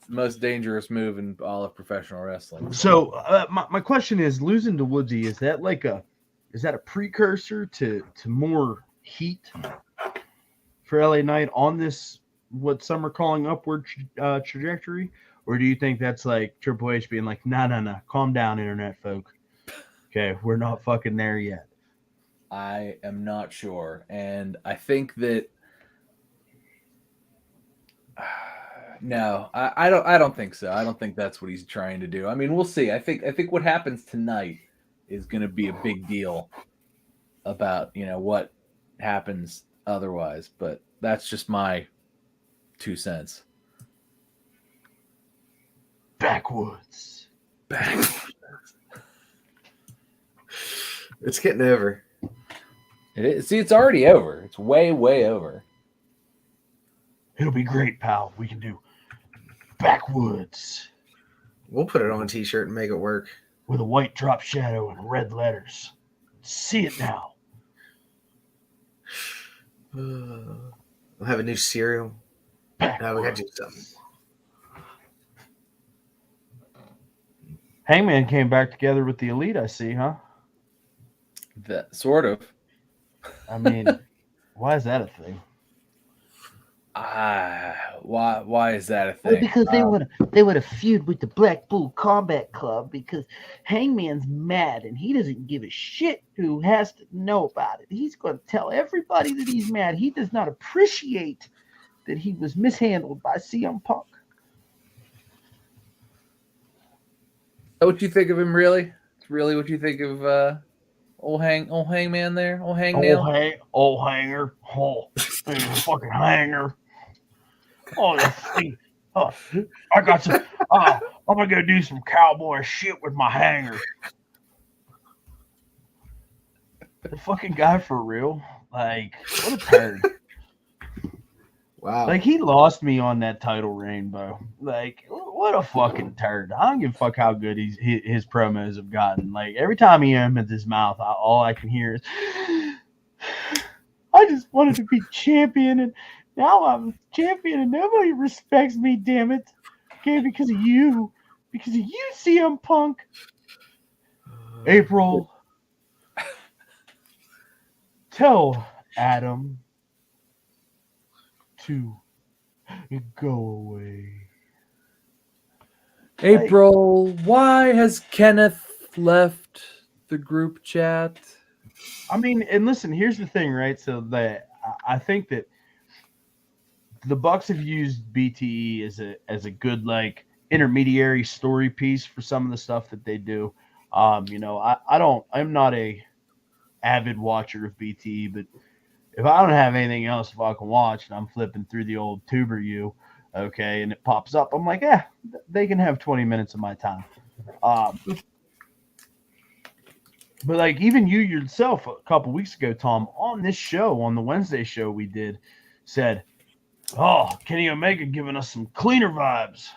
Most dangerous move in all of professional wrestling. So my question is, losing to Woodsy, is that a precursor to more heat for LA Knight on this what some are calling upward trajectory, or do you think that's like Triple H being like, no, calm down, internet folk. Okay, we're not fucking there yet. I am not sure, and I think that. No, I don't think so. I don't think that's what he's trying to do. I mean, we'll see. I think what happens tonight is going to be a big deal about, what happens otherwise, but that's just my 2 cents. Backwoods. It's getting over. It is. See, it's already over. It's way, way over. It'll be great, pal. We can do backwoods. We'll put it on a t-shirt and make it work. With a white drop shadow and red letters. See it now. We'll have a new cereal. Now we got to do something. Hangman came back together with the Elite, I see, huh? That sort of. I mean, why is that a thing? Why is that a thing? Because they would have feud with the Black Bull Combat Club because Hangman's mad and he doesn't give a shit who has to know about it. He's going to tell everybody that he's mad. He does not appreciate that he was mishandled by CM Punk. What you think of him, really? It's really what you think of old Hangman there? Old Hangnail? Old hanger. Oh, fucking hanger. Oh, I got some. I'm gonna go do some cowboy shit with my hanger. The fucking guy for real. Like, what a turd. Wow. Like, he lost me on that title reign, bro. Like, what a fucking turd. I don't give a fuck how good his promos have gotten. Like, every time he opens his mouth, all I can hear is, I just wanted to be champion, and now I'm champion, and nobody respects me, damn it. Okay, because of you. Because of you, CM Punk. April. Tell Adam to go away. April, why has Kenneth left the group chat? I mean, and listen, here's the thing, right? So I think that the Bucks have used BTE as a good like intermediary story piece for some of the stuff that they do. I'm not a avid watcher of BTE, but if I don't have anything else if I can watch and I'm flipping through the old Tuber U, okay, and it pops up, I'm like, they can have 20 minutes of my time. But like even you yourself a couple weeks ago, Tom, on this show, on the Wednesday show we did, said, oh, Kenny Omega giving us some cleaner vibes.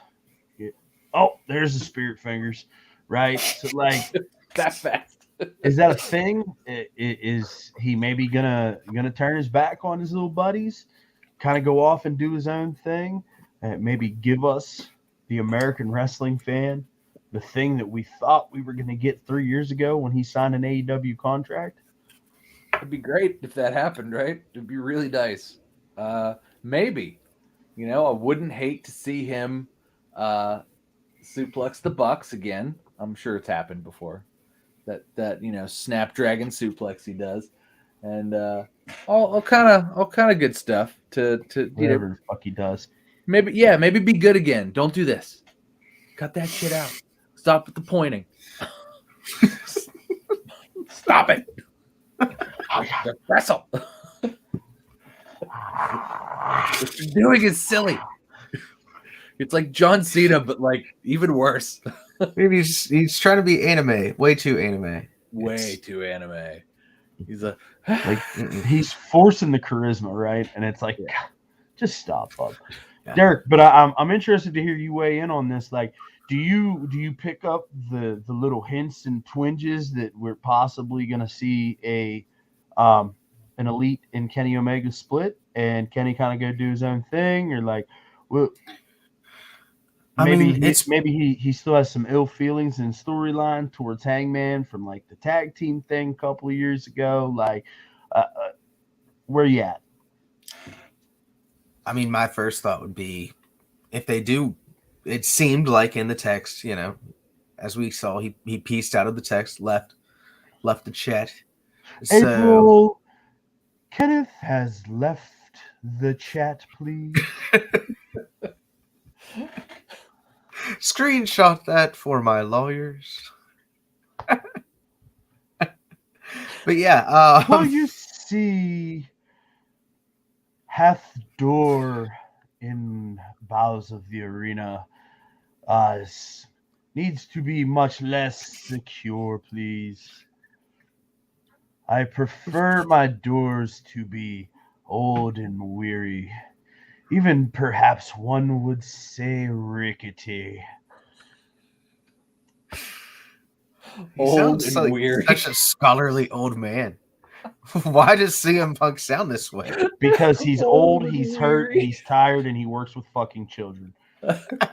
Yeah. Oh, there's the spirit fingers, right? So like that fast. Is that a thing? Is he maybe gonna turn his back on his little buddies, kind of go off and do his own thing, and maybe give us the American wrestling fan the thing that we thought we were going to get 3 years ago when he signed an AEW contract? It'd be great if that happened, right? It'd be really nice. Maybe. I wouldn't hate to see him suplex the Bucks again. I'm sure it's happened before. That Snapdragon suplex he does, and all kind of good stuff to Whatever the fuck he does. maybe be good again. Don't do this. Cut that shit out. Stop with the pointing. Stop it. Wrestle. What you're doing is silly. It's like John Cena, but like even worse. Maybe he's trying to be anime, way too anime. Way too anime. He's like he's forcing the charisma, right? And it's like, just stop, bub. Yeah. Derek, but I'm interested to hear you weigh in on this. Like, do you pick up the little hints and twinges that we're possibly going to see an Elite and Kenny Omega split, and Kenny kind of go do his own thing, or like, well, maybe he still has some ill feelings in storyline towards Hangman from like the tag team thing a couple of years ago. Like, where you at? I mean, my first thought would be if they do. It seemed like in the text, as we saw, he pieced out of the text, left the chat. April, Kenneth has left the chat, please. Screenshot that for my lawyers. But yeah, well, you see, hath door in bowels of the arena needs to be much less secure, please. I prefer my doors to be old and weary. Even perhaps one would say rickety. Old and like weird. Such a scholarly old man. Why does CM Punk sound this way? Because he's old, he's hurt, he's tired, and he works with fucking children.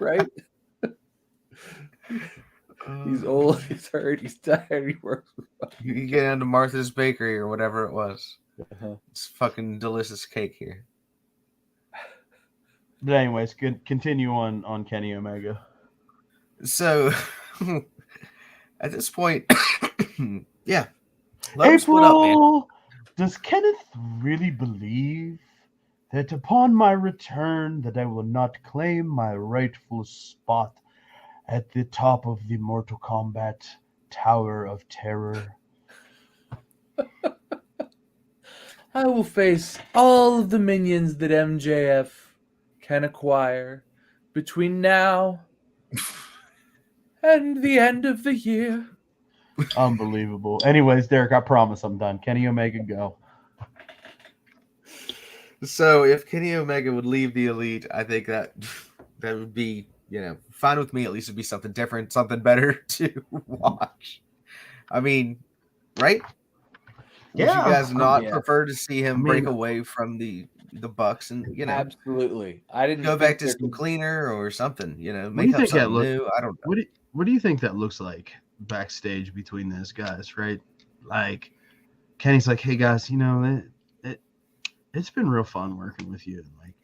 Right? He's old, he's hurt, he's tired, he works with fucking You get into Martha's Bakery or whatever it was. It's fucking delicious cake here. But anyways, continue on Kenny Omega. So, at this point, yeah. April, does Kenneth really believe that upon my return that I will not claim my rightful spot at the top of the Mortal Kombat Tower of Terror? I will face all of the minions that MJF can acquire between now and the end of the year. Unbelievable. Anyways, Derek, I promise I'm done. Kenny Omega, go. So if Kenny Omega would leave the Elite, I think that would be, fine with me. At least it'd be something different, something better to watch. I mean, right? Would you guys not prefer to see him break away from the Bucks and Absolutely. I didn't go back to some cleaner or something, make up something new. I don't know. What do you think that looks like backstage between those guys, right? Like Kenny's like, hey guys, it's been real fun working with you. Like,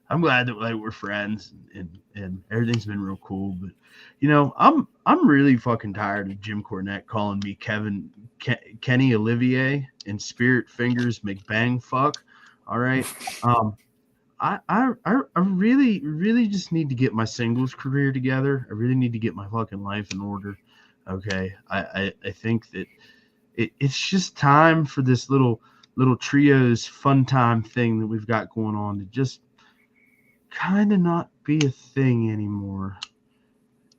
I'm glad that we're friends and everything's been real cool. But I'm really fucking tired of Jim Cornette calling me Kenny Olivier and Spirit Fingers McBang fuck. All right. I really, really just need to get my singles career together. I really need to get my fucking life in order. Okay. I think that it's just time for this little trios fun time thing that we've got going on to just kind of not be a thing anymore.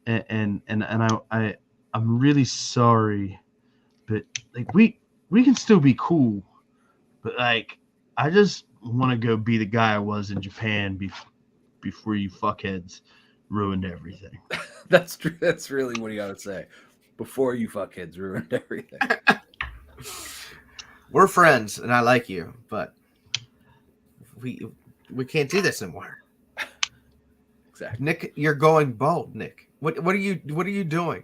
And I'm really sorry, but like we can still be cool, but like I just want to go be the guy I was in Japan before you fuckheads ruined everything. That's true. That's really what you gotta say. Before you fuckheads ruined everything. We're friends, and I like you, but we can't do this anymore. Exactly. Nick, you're going bald, Nick. What are you doing?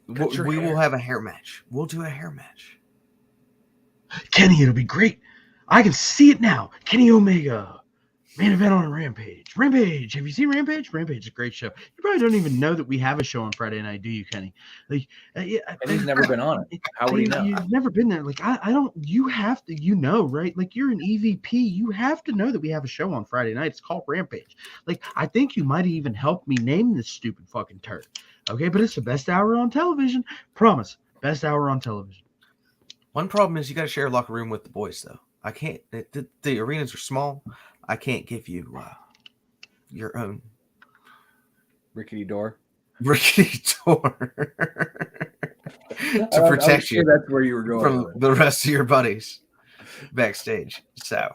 We will have a hair match. We'll do a hair match. Kenny, it'll be great. I can see it now. Kenny Omega, main event on Rampage. Rampage. Have you seen Rampage? Rampage is a great show. You probably don't even know that we have a show on Friday night, do you, Kenny? Like, And he's never been on it. How would he know? You've never been there. Like, I don't. You have to. You know, right? Like, you're an EVP. You have to know that we have a show on Friday night. It's called Rampage. Like, I think you might even help me name this stupid fucking turd. Okay, but it's the best hour on television. Promise, best hour on television. One problem is you got to share a locker room with the boys, though. I can't. The arenas are small. I can't give you your own Rickety door. rickety door to protect you. That's where you were going from the rest of your buddies backstage. So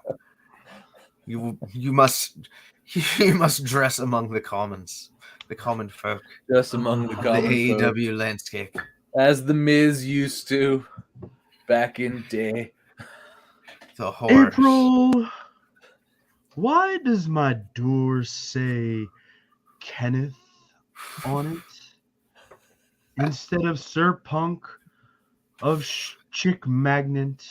you must dress among the common folk, just among the common the folk, AEW landscape, as the Miz used to back in day. the horse. April, why does my door say Kenneth on it instead of Sir Punk of Chick Magnet?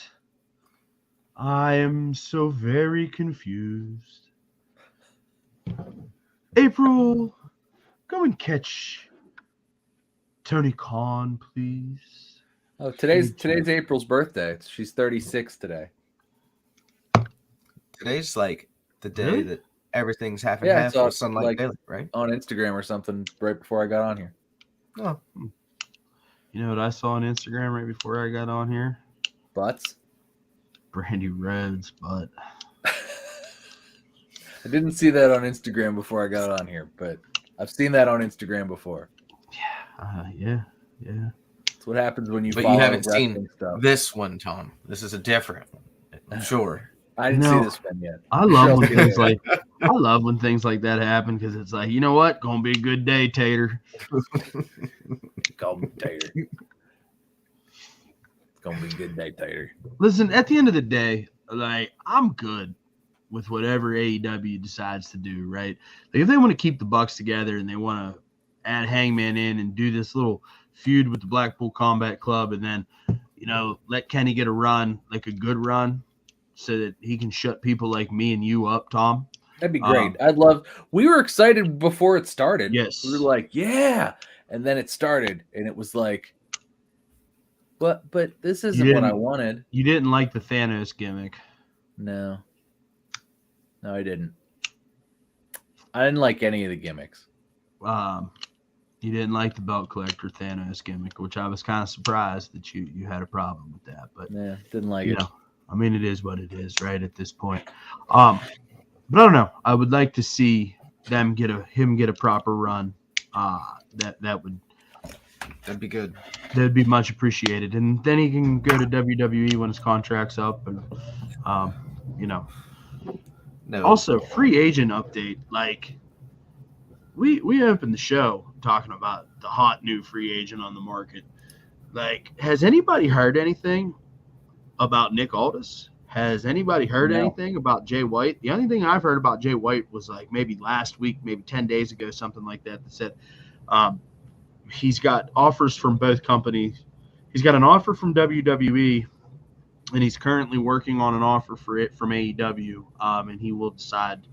I am so very confused. April, go and catch Tony Khan, please. Oh, today's April's birthday. She's 36 today. Today's like the day Really? that everything's half and Yeah, half it's all, with Sunlight like- Daily, right? On Instagram or something right before I got on here. Oh, You know what I saw on Instagram right before I got on here? Butts. Brandy Rhodes, but I didn't see that on Instagram before I got on here, but I've seen that on Instagram before. yeah. That's what happens when you but follow you haven't wrestling seen stuff. this one, Tom. This is a different one. I'm sure. I didn't No. see this one yet. I love when Sure. things like that happen because it's like, you know what, gonna be a good day, Tater. Call me Tater. It's gonna be a good day, Tater. Listen, at the end of the day, like, I'm good with whatever AEW decides to do, right? Like, if they want to keep the Bucks together and they want to add Hangman in and do this little feud with the Blackpool Combat Club, and then, let Kenny get a run, like a good run, so that he can shut people like me and you up, Tom. That'd be great. We were excited before it started. Yes. We were like, yeah. And then it started and it was like, but this isn't what I wanted. You didn't like the Thanos gimmick. No, I didn't. I didn't like any of the gimmicks. You didn't like the belt collector Thanos gimmick, which I was kind of surprised that you had a problem with that. But Yeah, didn't like it. I mean, it is what it is, right? At this point, but I don't know. I would like to see him get a proper run. That'd That'd be good. That'd be much appreciated, and then he can go to WWE when his contract's up, and No. Also, free agent update. Like, we opened the show talking about the hot new free agent on the market. Like, has anybody heard anything about Nick Aldis? Has anybody heard No. anything about Jay White? The only thing I've heard about Jay White was like maybe last week, maybe 10 days ago, something like that said he's got offers from both companies. He's got an offer from WWE, and he's currently working on an offer for it from AEW, and he will decide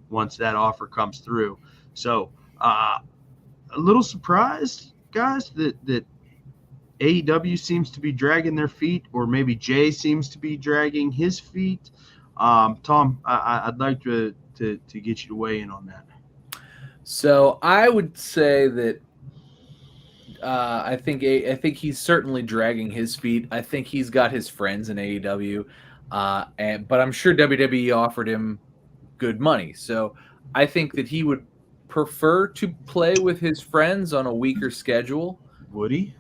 once that offer comes through. So a little surprised, guys, that AEW seems to be dragging their feet, or maybe Jay seems to be dragging his feet. Tom, I'd like to get you to weigh in on that. So I would say that I think he's certainly dragging his feet. I think he's got his friends in AEW, but I'm sure WWE offered him good money. So I think that he would prefer to play with his friends on a weaker schedule. Would he?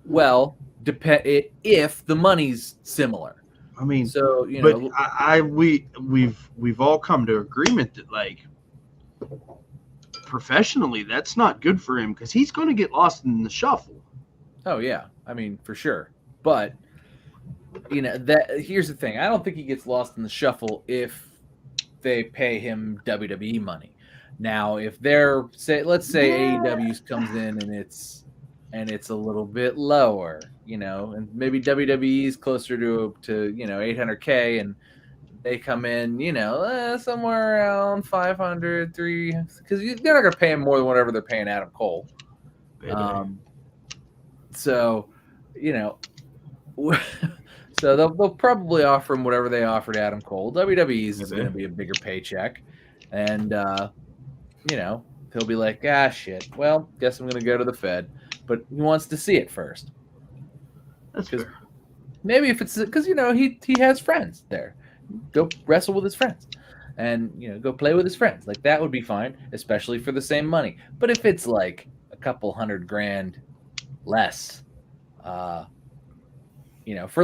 Well, if the money's similar. I mean, So but we've all come to agreement that, like, professionally, that's not good for him because he's going to get lost in the shuffle. Oh yeah, I mean for sure. But that here's the thing: I don't think he gets lost in the shuffle if they pay him WWE money. Now, if they're let's say AEW comes in and it's a little bit lower, and maybe WWE's closer to 800K, and they come in, somewhere around 500, 300, because they're not going to pay him more than whatever they're paying Adam Cole. So, so they'll probably offer him whatever they offered Adam Cole. WWE's is going to be a bigger paycheck, and he'll be like, shit. Well, guess I'm going to go to the Fed, but he wants to see it first. That's fair. Maybe if it's because he has friends there, go wrestle with his friends, and go play with his friends. Like that would be fine, especially for the same money. But if it's like a couple $100,000 less, for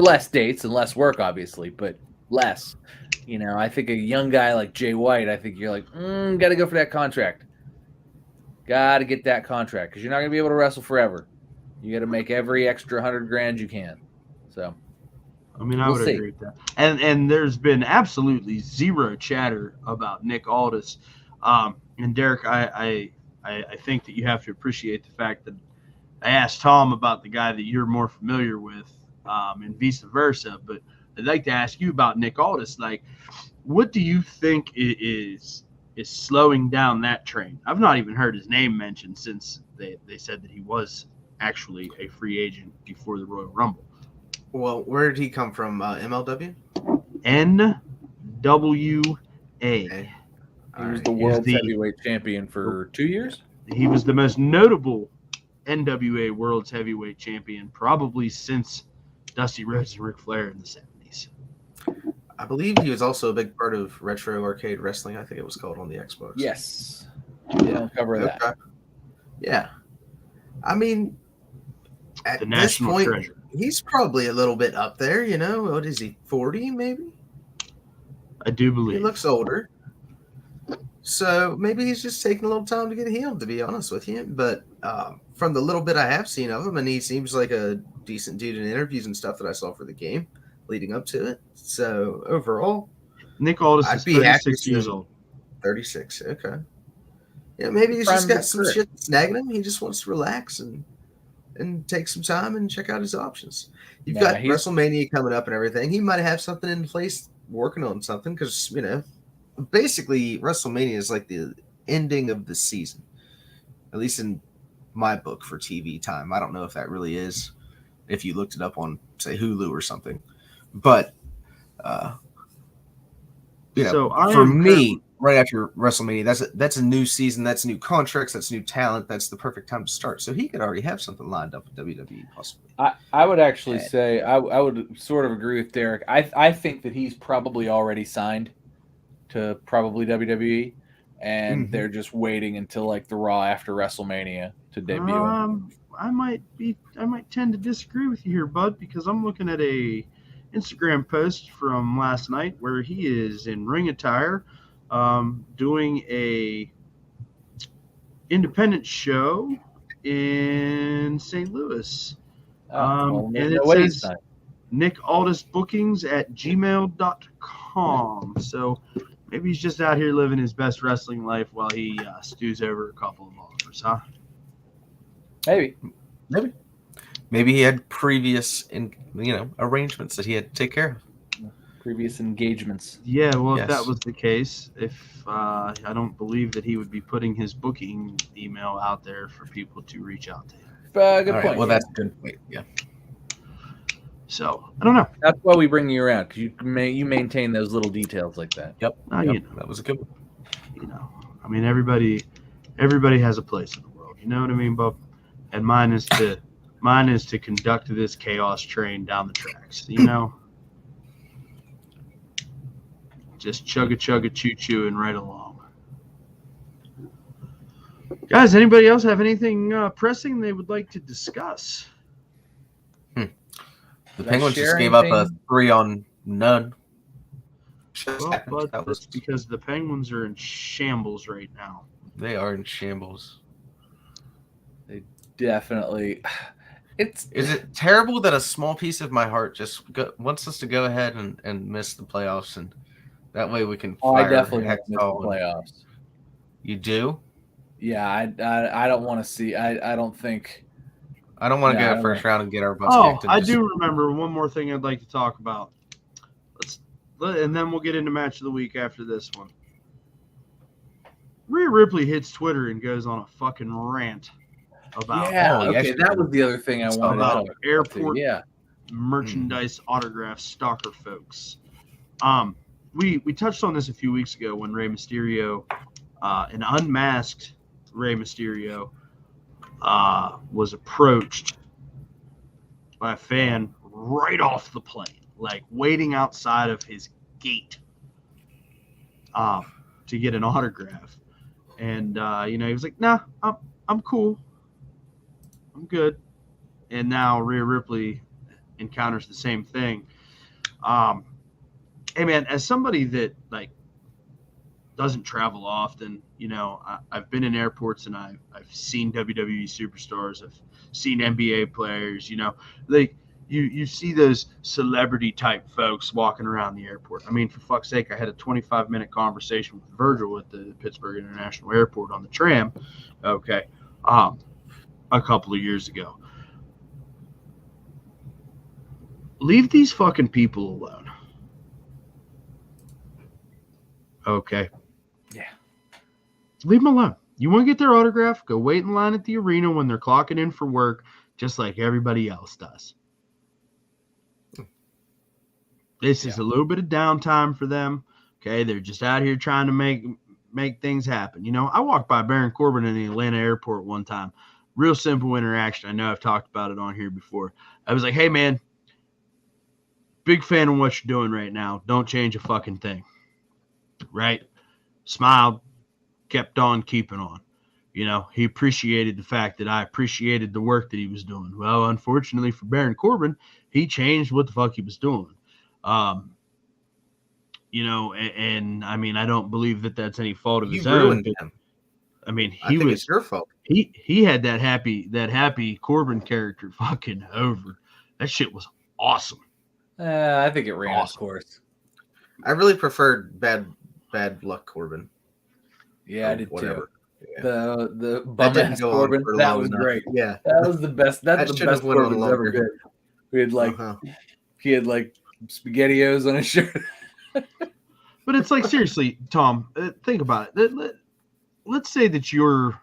less dates and less work, obviously, but less. I think a young guy like Jay White, I think you're like, got to go for that contract. Got to get that contract because you're not going to be able to wrestle forever. You got to make every extra $100,000 you can. So, I mean, I would agree with that. And there's been absolutely zero chatter about Nick Aldis. And Derek, I think that you have to appreciate the fact that I asked Tom about the guy that you're more familiar with, and vice versa. But I'd like to ask you about Nick Aldis. Like, what do you think is slowing down that train? I've not even heard his name mentioned since they said that he was actually a free agent before the Royal Rumble. Well, where did he come from? MLW? NWA. He was the world heavyweight champion for 2 years. He was the most notable NWA World's Heavyweight Champion probably since Dusty Rhodes and Ric Flair in the 70s. I believe he was also a big part of Retro Arcade Wrestling. I think it was called on the Xbox. Yes. We'll cover that. Yeah. I mean, at The this national point, treasure. he's probably a little bit up there, What is he, 40 maybe? I do believe. He looks older. So maybe he's just taking a little time to get healed, to be honest with you. But from the little bit I have seen of him, and he seems like a decent dude in interviews and stuff that I saw for the game leading up to it. So overall, Nick Aldis is 36 years old. 36, okay. Yeah, maybe he's just got some shit snagging him. He just wants to relax and take some time and check out his options. You've got WrestleMania coming up and everything. He might have something in place, working on something, because, basically WrestleMania is like the ending of the season, at least in my book for TV time. I don't know if that really is, if you looked it up on, say, Hulu or something. But, for me, right after WrestleMania, that's a new season, that's new contracts, that's new talent, that's the perfect time to start. So he could already have something lined up with WWE, possibly. I would actually say, I would sort of agree with Derek. I think that he's probably already signed to probably WWE, and they're just waiting until like the Raw after WrestleMania to debut. I might tend to disagree with you here, bud, because I'm looking at a Instagram post from last night where he is in ring attire, doing a independent show in St. Louis. And it says Nick Aldis bookings at gmail.com. So maybe he's just out here living his best wrestling life while he stews over a couple of offers, huh? Maybe he had previous, arrangements that he had to take care of. Previous engagements. Yeah, well, if that was the case, I don't believe that he would be putting his booking email out there for people to reach out to him. Good point. Right, well, that's a good point. Yeah. So I don't know. That's why we bring you around, because you maintain those little details like that. Yep. Yep. That was a good one. I mean, everybody has a place in the world. You know what I mean, Bob? And mine is to conduct this chaos train down the tracks. Just chugga choo choo and right along. Guys, anybody else have anything pressing they would like to discuss? The Penguins just gave up a 3-on-0. Well, but that's because the Penguins are in shambles right now. They are in shambles. They definitely. Is it terrible that a small piece of my heart just wants us to go ahead and miss the playoffs, and that way we can fire I definitely miss the playoffs. You do? Yeah, I don't want to see. I don't think. I don't want to Yeah, go first round and get our butts Oh, kicked. And I just, do remember one more thing I'd like to talk about. And then we'll get into match of the week after this one. Rhea Ripley hits Twitter and goes on a fucking rant about Yeah, Oh, okay, yes, that was the other thing I It's wanted to about talk about airport too. Yeah, merchandise autograph stalker folks. We touched on this a few weeks ago when Rey Mysterio, an unmasked Rey Mysterio, was approached by a fan right off the plane, like waiting outside of his gate, to get an autograph. And he was like, "Nah, I'm cool, I'm good." And now Rhea Ripley encounters the same thing. Hey man, as somebody that like doesn't travel often, I've been in airports and I've seen WWE superstars, I've seen NBA players, like you see those celebrity type folks walking around the airport. I mean, for fuck's sake, I had a 25-minute conversation with Virgil at the Pittsburgh International Airport on the tram, okay, a couple of years ago. Leave these fucking people alone. Okay. yeah. Leave them alone. You want to get their autograph? Go wait in line at the arena when they're clocking in for work, just like everybody else does. This is a little bit of downtime for them. Okay, they're just out here trying to make things happen. I walked by Baron Corbin in the Atlanta airport one time. Real simple interaction. I know I've talked about it on here before. I was like, "Hey man, big fan of what you're doing right now. Don't change a fucking thing." Right? Smiled, kept on keeping on. He appreciated the fact that I appreciated the work that he was doing. Well, unfortunately for Baron Corbin, he changed what the fuck he was doing. And I mean, I don't believe that that's any fault of his own. ruined him. I mean, I think it's your fault. He had that happy Corbin character fucking over. That shit was awesome. I think it ran its course. I really preferred bad luck Corbin. Yeah, I did whatever. too. Yeah. The That bum didn't ass go on Corbin, for that long was enough. great. Yeah, That was the best. That's That the should have best went on Corbin's ever longer. been. We had like he had like SpaghettiOs on his shirt. But it's like, seriously, Tom, think about it. Let's say that you're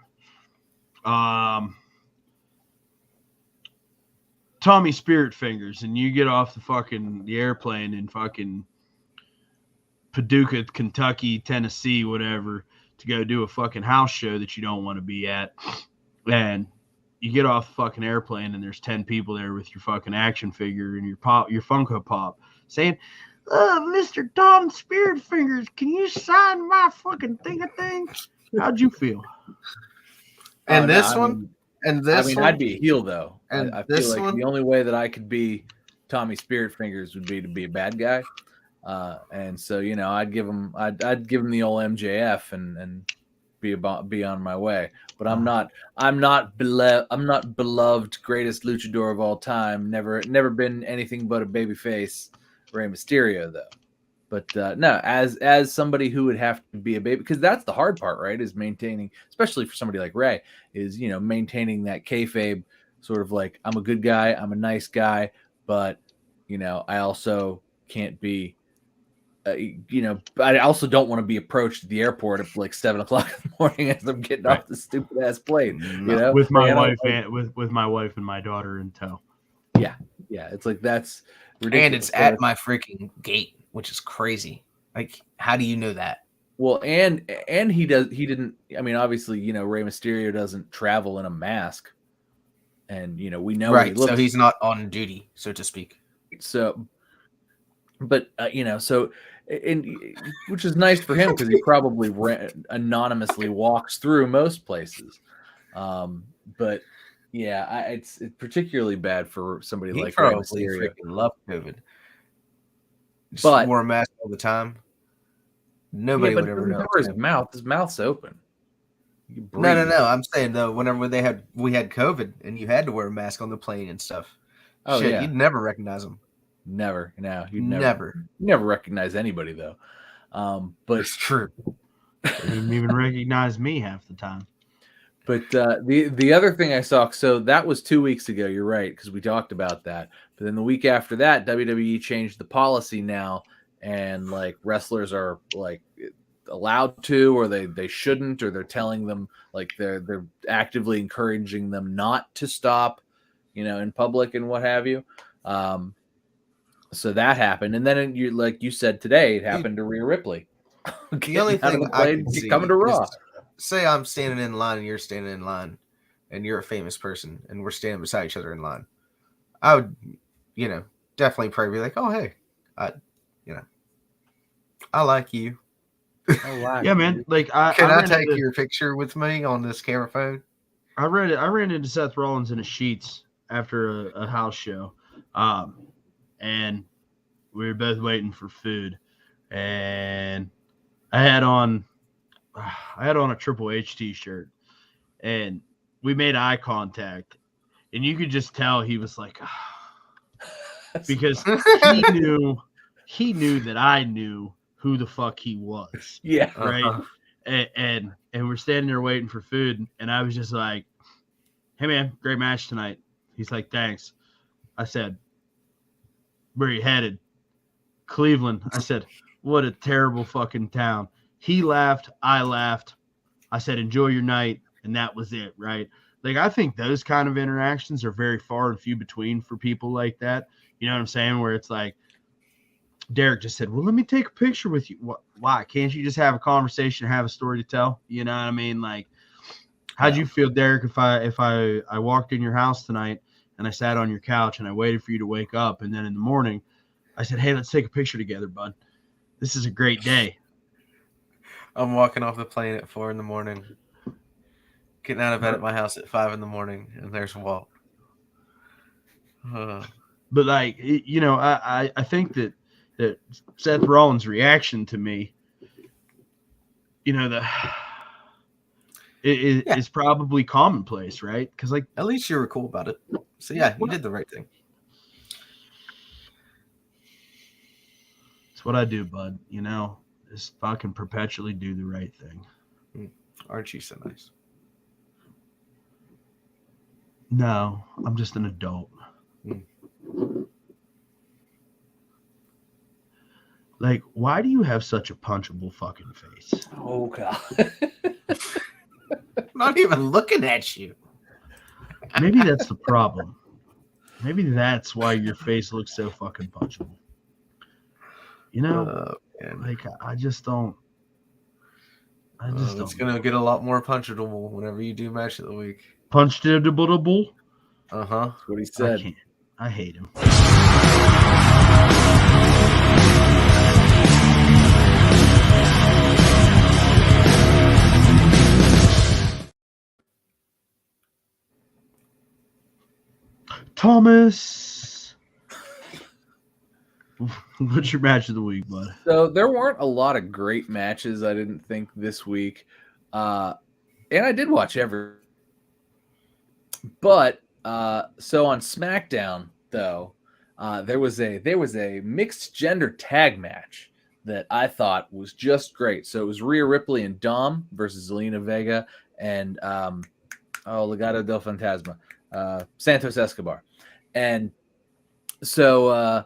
Tommy Spirit Fingers and you get off the airplane in fucking Paducah, Kentucky, Tennessee, whatever, to go do a fucking house show that you don't want to be at. And you get off the fucking airplane and there's 10 people there with your fucking action figure and your Funko Pop saying, Mr. Tom Spirit Fingers, can you sign my fucking thing? How'd you feel? And this I one, mean, and this one, I'd be a heel though. And I this feel like one? the only way that I could be Tommy Spirit Fingers would be to be a bad guy. And so I'd give him the old MJF and be on my way. But I'm not beloved greatest luchador of all time. Never been anything but a babyface Rey Mysterio though. But no, as somebody who would have to be a baby, because that's the hard part, right? Is maintaining, especially for somebody like Rey, is maintaining that kayfabe sort of like, I'm a good guy, I'm a nice guy, but I also can't be. I also don't want to be approached at the airport at like 7 o'clock in the morning as I'm getting off the stupid ass plane. With my wife and with my wife and my daughter in tow. Yeah, it's like that's ridiculous. And it's at my freaking gate, which is crazy. Like, how do you know that? Well, and he didn't. I mean, obviously, Rey Mysterio doesn't travel in a mask, and we know Right. he looks, So he's not on duty, so to speak. So, but so. Which is nice for him because he probably anonymously walks through most places. But yeah, it's particularly bad for somebody He like Rey probably Mysterio. freaking loved COVID. Just But wore a mask all the time. Nobody would ever know. His mouth's open. No. I'm saying though, whenever we had COVID and you had to wear a mask on the plane and stuff. Oh, shit, yeah. You'd never recognize them. Never. No, you'd never. never recognize anybody though. But it's true. They didn't even recognize me half the time. But the other thing I saw, so that was 2 weeks ago. You're right, because we talked about that. But then the week after that, WWE changed the policy now, and like wrestlers are like allowed to, or they shouldn't, or they're telling them like they're actively encouraging them not to stop, in public and what have you. So that happened, and then you like you said today, it happened to Rhea Ripley. The only thing I can see coming to Raw. is, say I'm standing in line and you're standing in line, and you're a famous person, and we're standing beside each other in line. I would, definitely probably be like, "Oh, hey, I like you. Yeah, man. Like, Can I take your picture with me on this camera phone?" I ran into Seth Rollins in a Sheets after a house show, and we were both waiting for food, and I had on a Triple H t-shirt, and we made eye contact, and you could just tell he was like, because he knew that I knew who the fuck he was. Yeah. Right. And we're standing there waiting for food, and I was just like, "Hey man, great match tonight." He's like, "Thanks." I said, "Where are you headed?" "Cleveland." I said, "What a terrible fucking town." He laughed. I laughed. I said, "Enjoy your night." And that was it, right? Like, I think those kind of interactions are very far and few between for people like that. You know what I'm saying? Where it's like, Derek just said, "Well, let me take a picture with you." Why? Can't you just have a conversation, have a story to tell? You know what I mean? Like, how'd you feel, Derek, if I walked in your house tonight and I sat on your couch and I waited for you to wake up, and then in the morning I said, "Hey, let's take a picture together, bud. This is a great day." I'm walking off the plane at 4 a.m, getting out of bed at my house at 5 a.m, and there's Walt. But like, I think that Seth Rollins' reaction to me, is probably commonplace, right? Because like, at least you were cool about it. So yeah, you did the right thing. It's what I do, bud. Just fucking perpetually do the right thing. Aren't you so nice? No, I'm just an adult. Like, why do you have such a punchable fucking face? Oh God. I'm not even looking at you. Maybe that's the problem. Maybe that's why your face looks so fucking punchable. Like, I just don't. It's gonna get a lot more punchable whenever you do match of the week. Punchable. That's what he said. I can't. I hate him. Thomas, what's your match of the week, bud? So there weren't a lot of great matches, I didn't think, this week. And I did watch every. But so on SmackDown, though, there was a mixed gender tag match that I thought was just great. So it was Rhea Ripley and Dom versus Zelina Vega and Legado del Fantasma, Santos Escobar. And so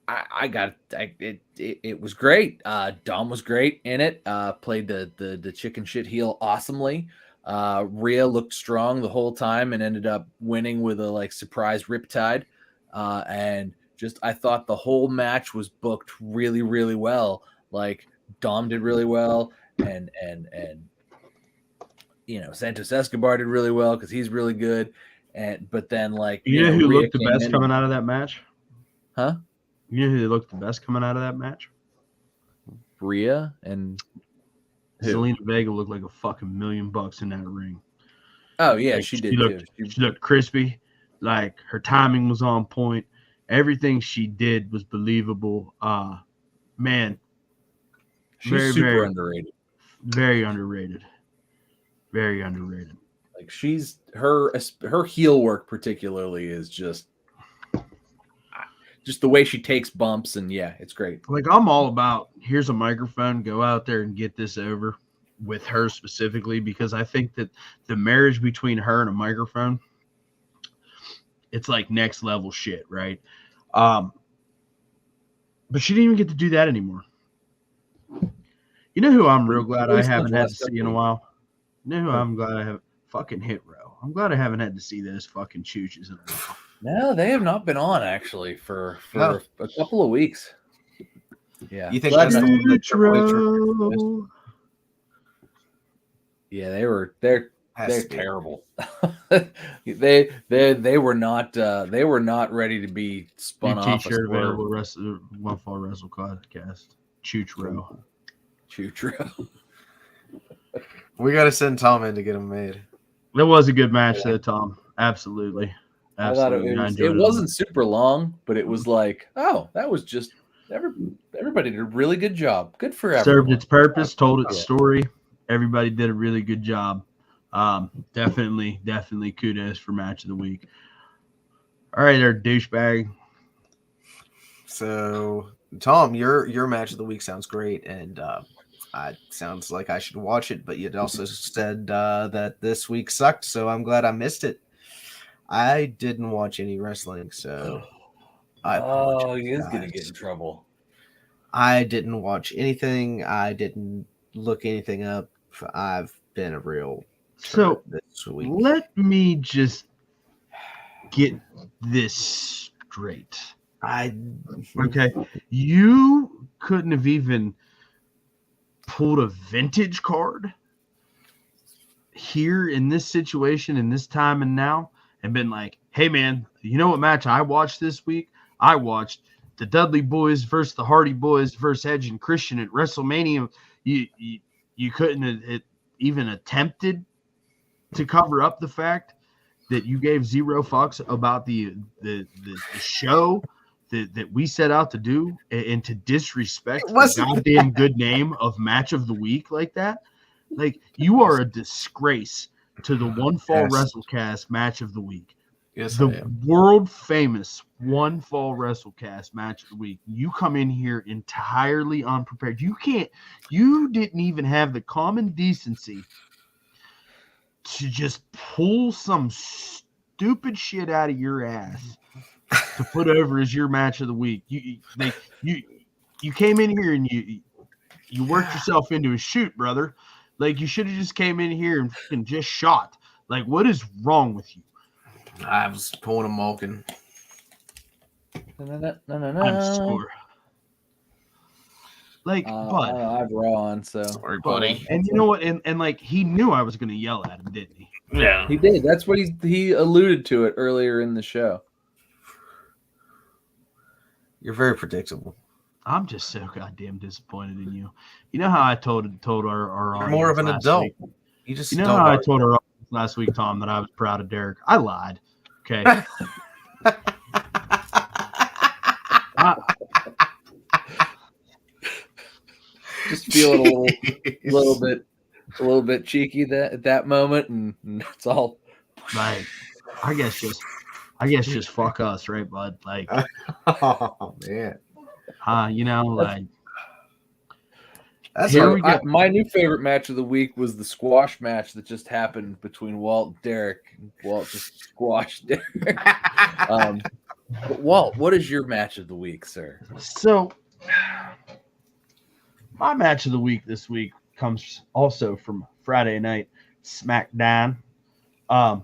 it was great. Dom was great in it. Played the chicken shit heel awesomely. Rhea looked strong the whole time and ended up winning with a surprise riptide. And just I thought the whole match was booked really, really well. Like Dom did really well, and Santos Escobar did really well because he's really good. But then who looked the best coming out of that match? Huh? You know who looked the best coming out of that match? Rhea and Zelina Vega looked like a fucking $1 million in that ring. Oh yeah, she did too. She looked crispy. Like her timing was on point. Everything she did was believable. Man, she's super underrated. Very underrated. Very underrated. Like she's her heel work particularly is just just the way she takes bumps, and yeah, it's great. Like, I'm all about, here's a microphone, go out there and get this over with her specifically, because I think that the marriage between her and a microphone, it's like next level shit, right? But she didn't even get to do that anymore. You know who I'm real glad I haven't had to see in a while? You know who I'm glad I haven't? Fucking Hit Row. I'm glad I haven't had to see those fucking chooches in a while. No, they have not been on actually for a couple of weeks. Yeah, You think Glad that's the not- one that Triple H Row. yeah, they're has to be. terrible. they were not ready to be spun New off. t-shirt available. One Fall WrestleCast. Chooch Row. Chutro. We got to send Tom in to get him made. It was a good match, though, Tom. Absolutely. I thought Absolutely. I it enjoyed wasn't super long, but it was like, oh, that was just everybody did a really good job. Good for everyone. Served its purpose, told its story. Everybody did a really good job. Definitely kudos for match of the week. All right, our douchebag. So, Tom, your match of the week sounds great, and sounds like I should watch it. But you'd also said that this week sucked, so I'm glad I missed it. I didn't watch any wrestling, so He is gonna get in trouble. I didn't watch anything. I didn't look anything up. I've been a real So this week. let me just get this straight. Okay, you couldn't have even pulled a vintage card here in this situation, in this time and now, and been like, hey man, you know what match I watched this week? I watched the Dudley Boys versus the Hardy Boys versus Edge and Christian at WrestleMania. You couldn't have even attempted to cover up the fact that you gave zero fucks about the show that we set out to do, and to disrespect the goddamn good name of match of the week like that. Like, you are a disgrace to the One Fall WrestleCast match of the week. Yes, The world famous One Fall WrestleCast match of the week. You come in here entirely unprepared. You didn't even have the common decency to just pull some stupid shit out of your ass to put over as your match of the week. You came in here and you worked yourself into a shoot, brother. Like, you should have just came in here and fucking just shot. Like, what is wrong with you? I was pulling a Malkin. I'm sore. Like, but I've Raw on, so Sorry, buddy. and you know what? And like, he knew I was gonna yell at him, didn't he? Yeah. he did. That's what he alluded to it earlier in the show. You're very predictable. I'm just so goddamn disappointed in you. You know how I told our You're more of an audience last adult. week? You just You know don't how I argue. told our audience last week, Tom, that I was proud of Derek? I lied. Okay. Just feeling a little bit cheeky at that moment, and that's all. Like, I guess just fuck us, right, bud? Like, Oh man, you know, like, that's Here hard. we go. My new favorite match of the week was the squash match that just happened between Walt and Derek. Walt just squashed Derek. But Walt, what is your match of the week, sir? so my match of the week this week comes also from Friday Night SmackDown. And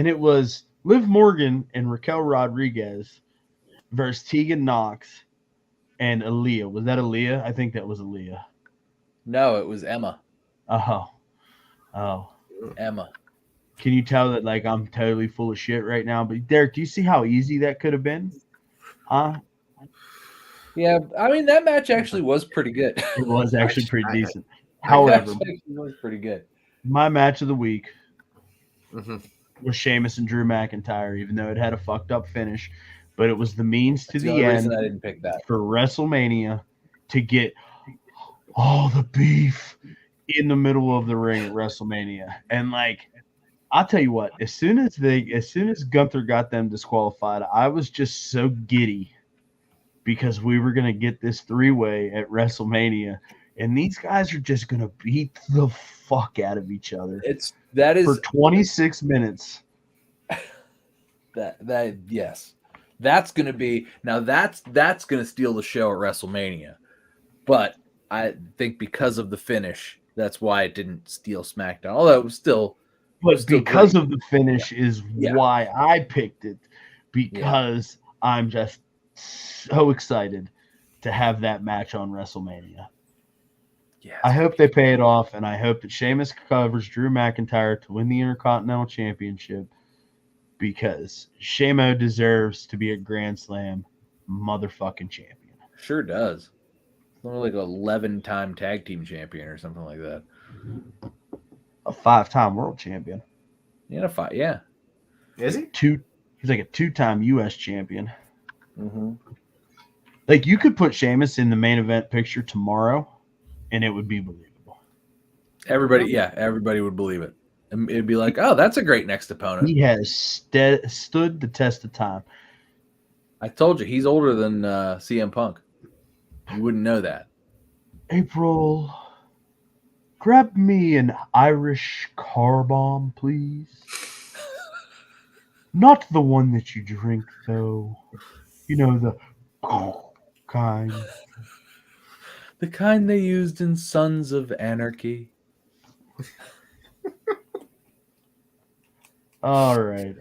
it was Liv Morgan and Raquel Rodriguez versus Tegan Knox and Aaliyah. Was that Aaliyah? I think that was Aaliyah. No, it was Emma. Oh. Emma. Can you tell that, like, I'm totally full of shit right now? But Derek, do you see how easy that could have been? Yeah, I mean, that match actually was pretty good. It was actually pretty decent. However, It was pretty good. my match of the week Mhm. was Sheamus and Drew McIntyre, even though it had a fucked up finish. But it was the means to That's the only end reason I didn't pick that. for WrestleMania to get all the beef in the middle of the ring at WrestleMania. And, like, I'll tell you what, as soon as Gunther got them disqualified, I was just so giddy because we were going to get this 3-way at WrestleMania, and these guys are just going to beat the fuck out of each other That is for 26 minutes. Yes. That's going to be that's going to steal the show at WrestleMania. But I think because of the finish, that's why it didn't steal SmackDown. Although it was still because great. of the finish is why I picked it, because I'm just so excited to have that match on WrestleMania. Yeah, I hope they pay it off, and I hope that Sheamus covers Drew McIntyre to win the Intercontinental Championship, because Shamo deserves to be a Grand Slam motherfucking champion. Sure does. Only like 11-time tag team champion or something like that. A 5-time world champion. Yeah. Is he? He's like a 2-time U.S. champion. Mm-hmm. Like, you could put Sheamus in the main event picture tomorrow, and it would be believable. Everybody would believe it. And it'd be like, oh, that's a great next opponent. He has stood the test of time. I told you, he's older than CM Punk. You wouldn't know that. April, grab me an Irish car bomb, please. Not the one that you drink, though. You know, the kind. The kind they used in Sons of Anarchy. All right.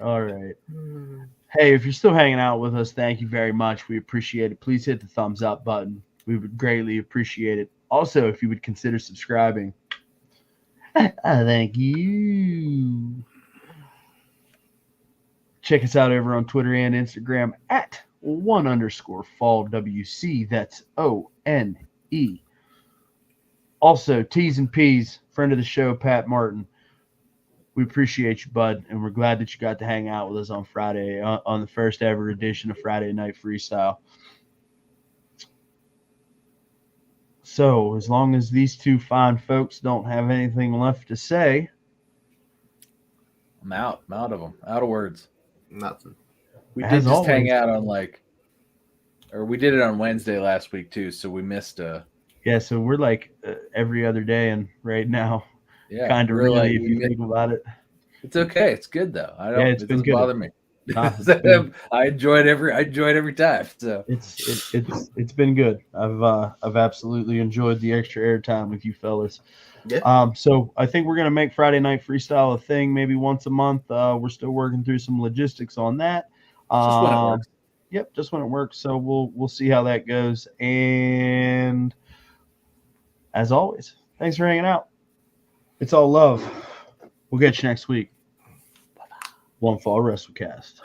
Hey, if you're still hanging out with us, thank you very much. We appreciate it. Please hit the thumbs up button. We would greatly appreciate it. Also, if you would consider subscribing. Thank you. Check us out over on Twitter and Instagram at @1_fall WC. That's ONE. Also, T's and P's, friend of the show, Pat Martin. We appreciate you, bud, and we're glad that you got to hang out with us on Friday, on the first ever edition of Friday Night Freestyle. So, as long as these two fine folks don't have anything left to say, I'm out. I'm out of them. Out of words. Nothing. We As did just always. hang out on we did it on Wednesday last week too, so we missed yeah, so we're like every other day, and right now, kind of we're really, like, if you think about it. it's okay. It's good though. It's it been doesn't good. bother me. Nah, it's been- I enjoy it every time. So it's been good. I've absolutely enjoyed the extra airtime with you fellas. Yeah. So I think we're gonna make Friday Night Freestyle a thing, maybe once a month. We're still working through some logistics on that. just when it works. Yep, just when it works. So we'll see how that goes. And as always, thanks for hanging out. It's all love. We'll get you next week. One Fall WrestleCast.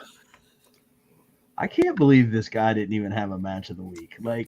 I can't believe this guy didn't even have a match of the week. Like,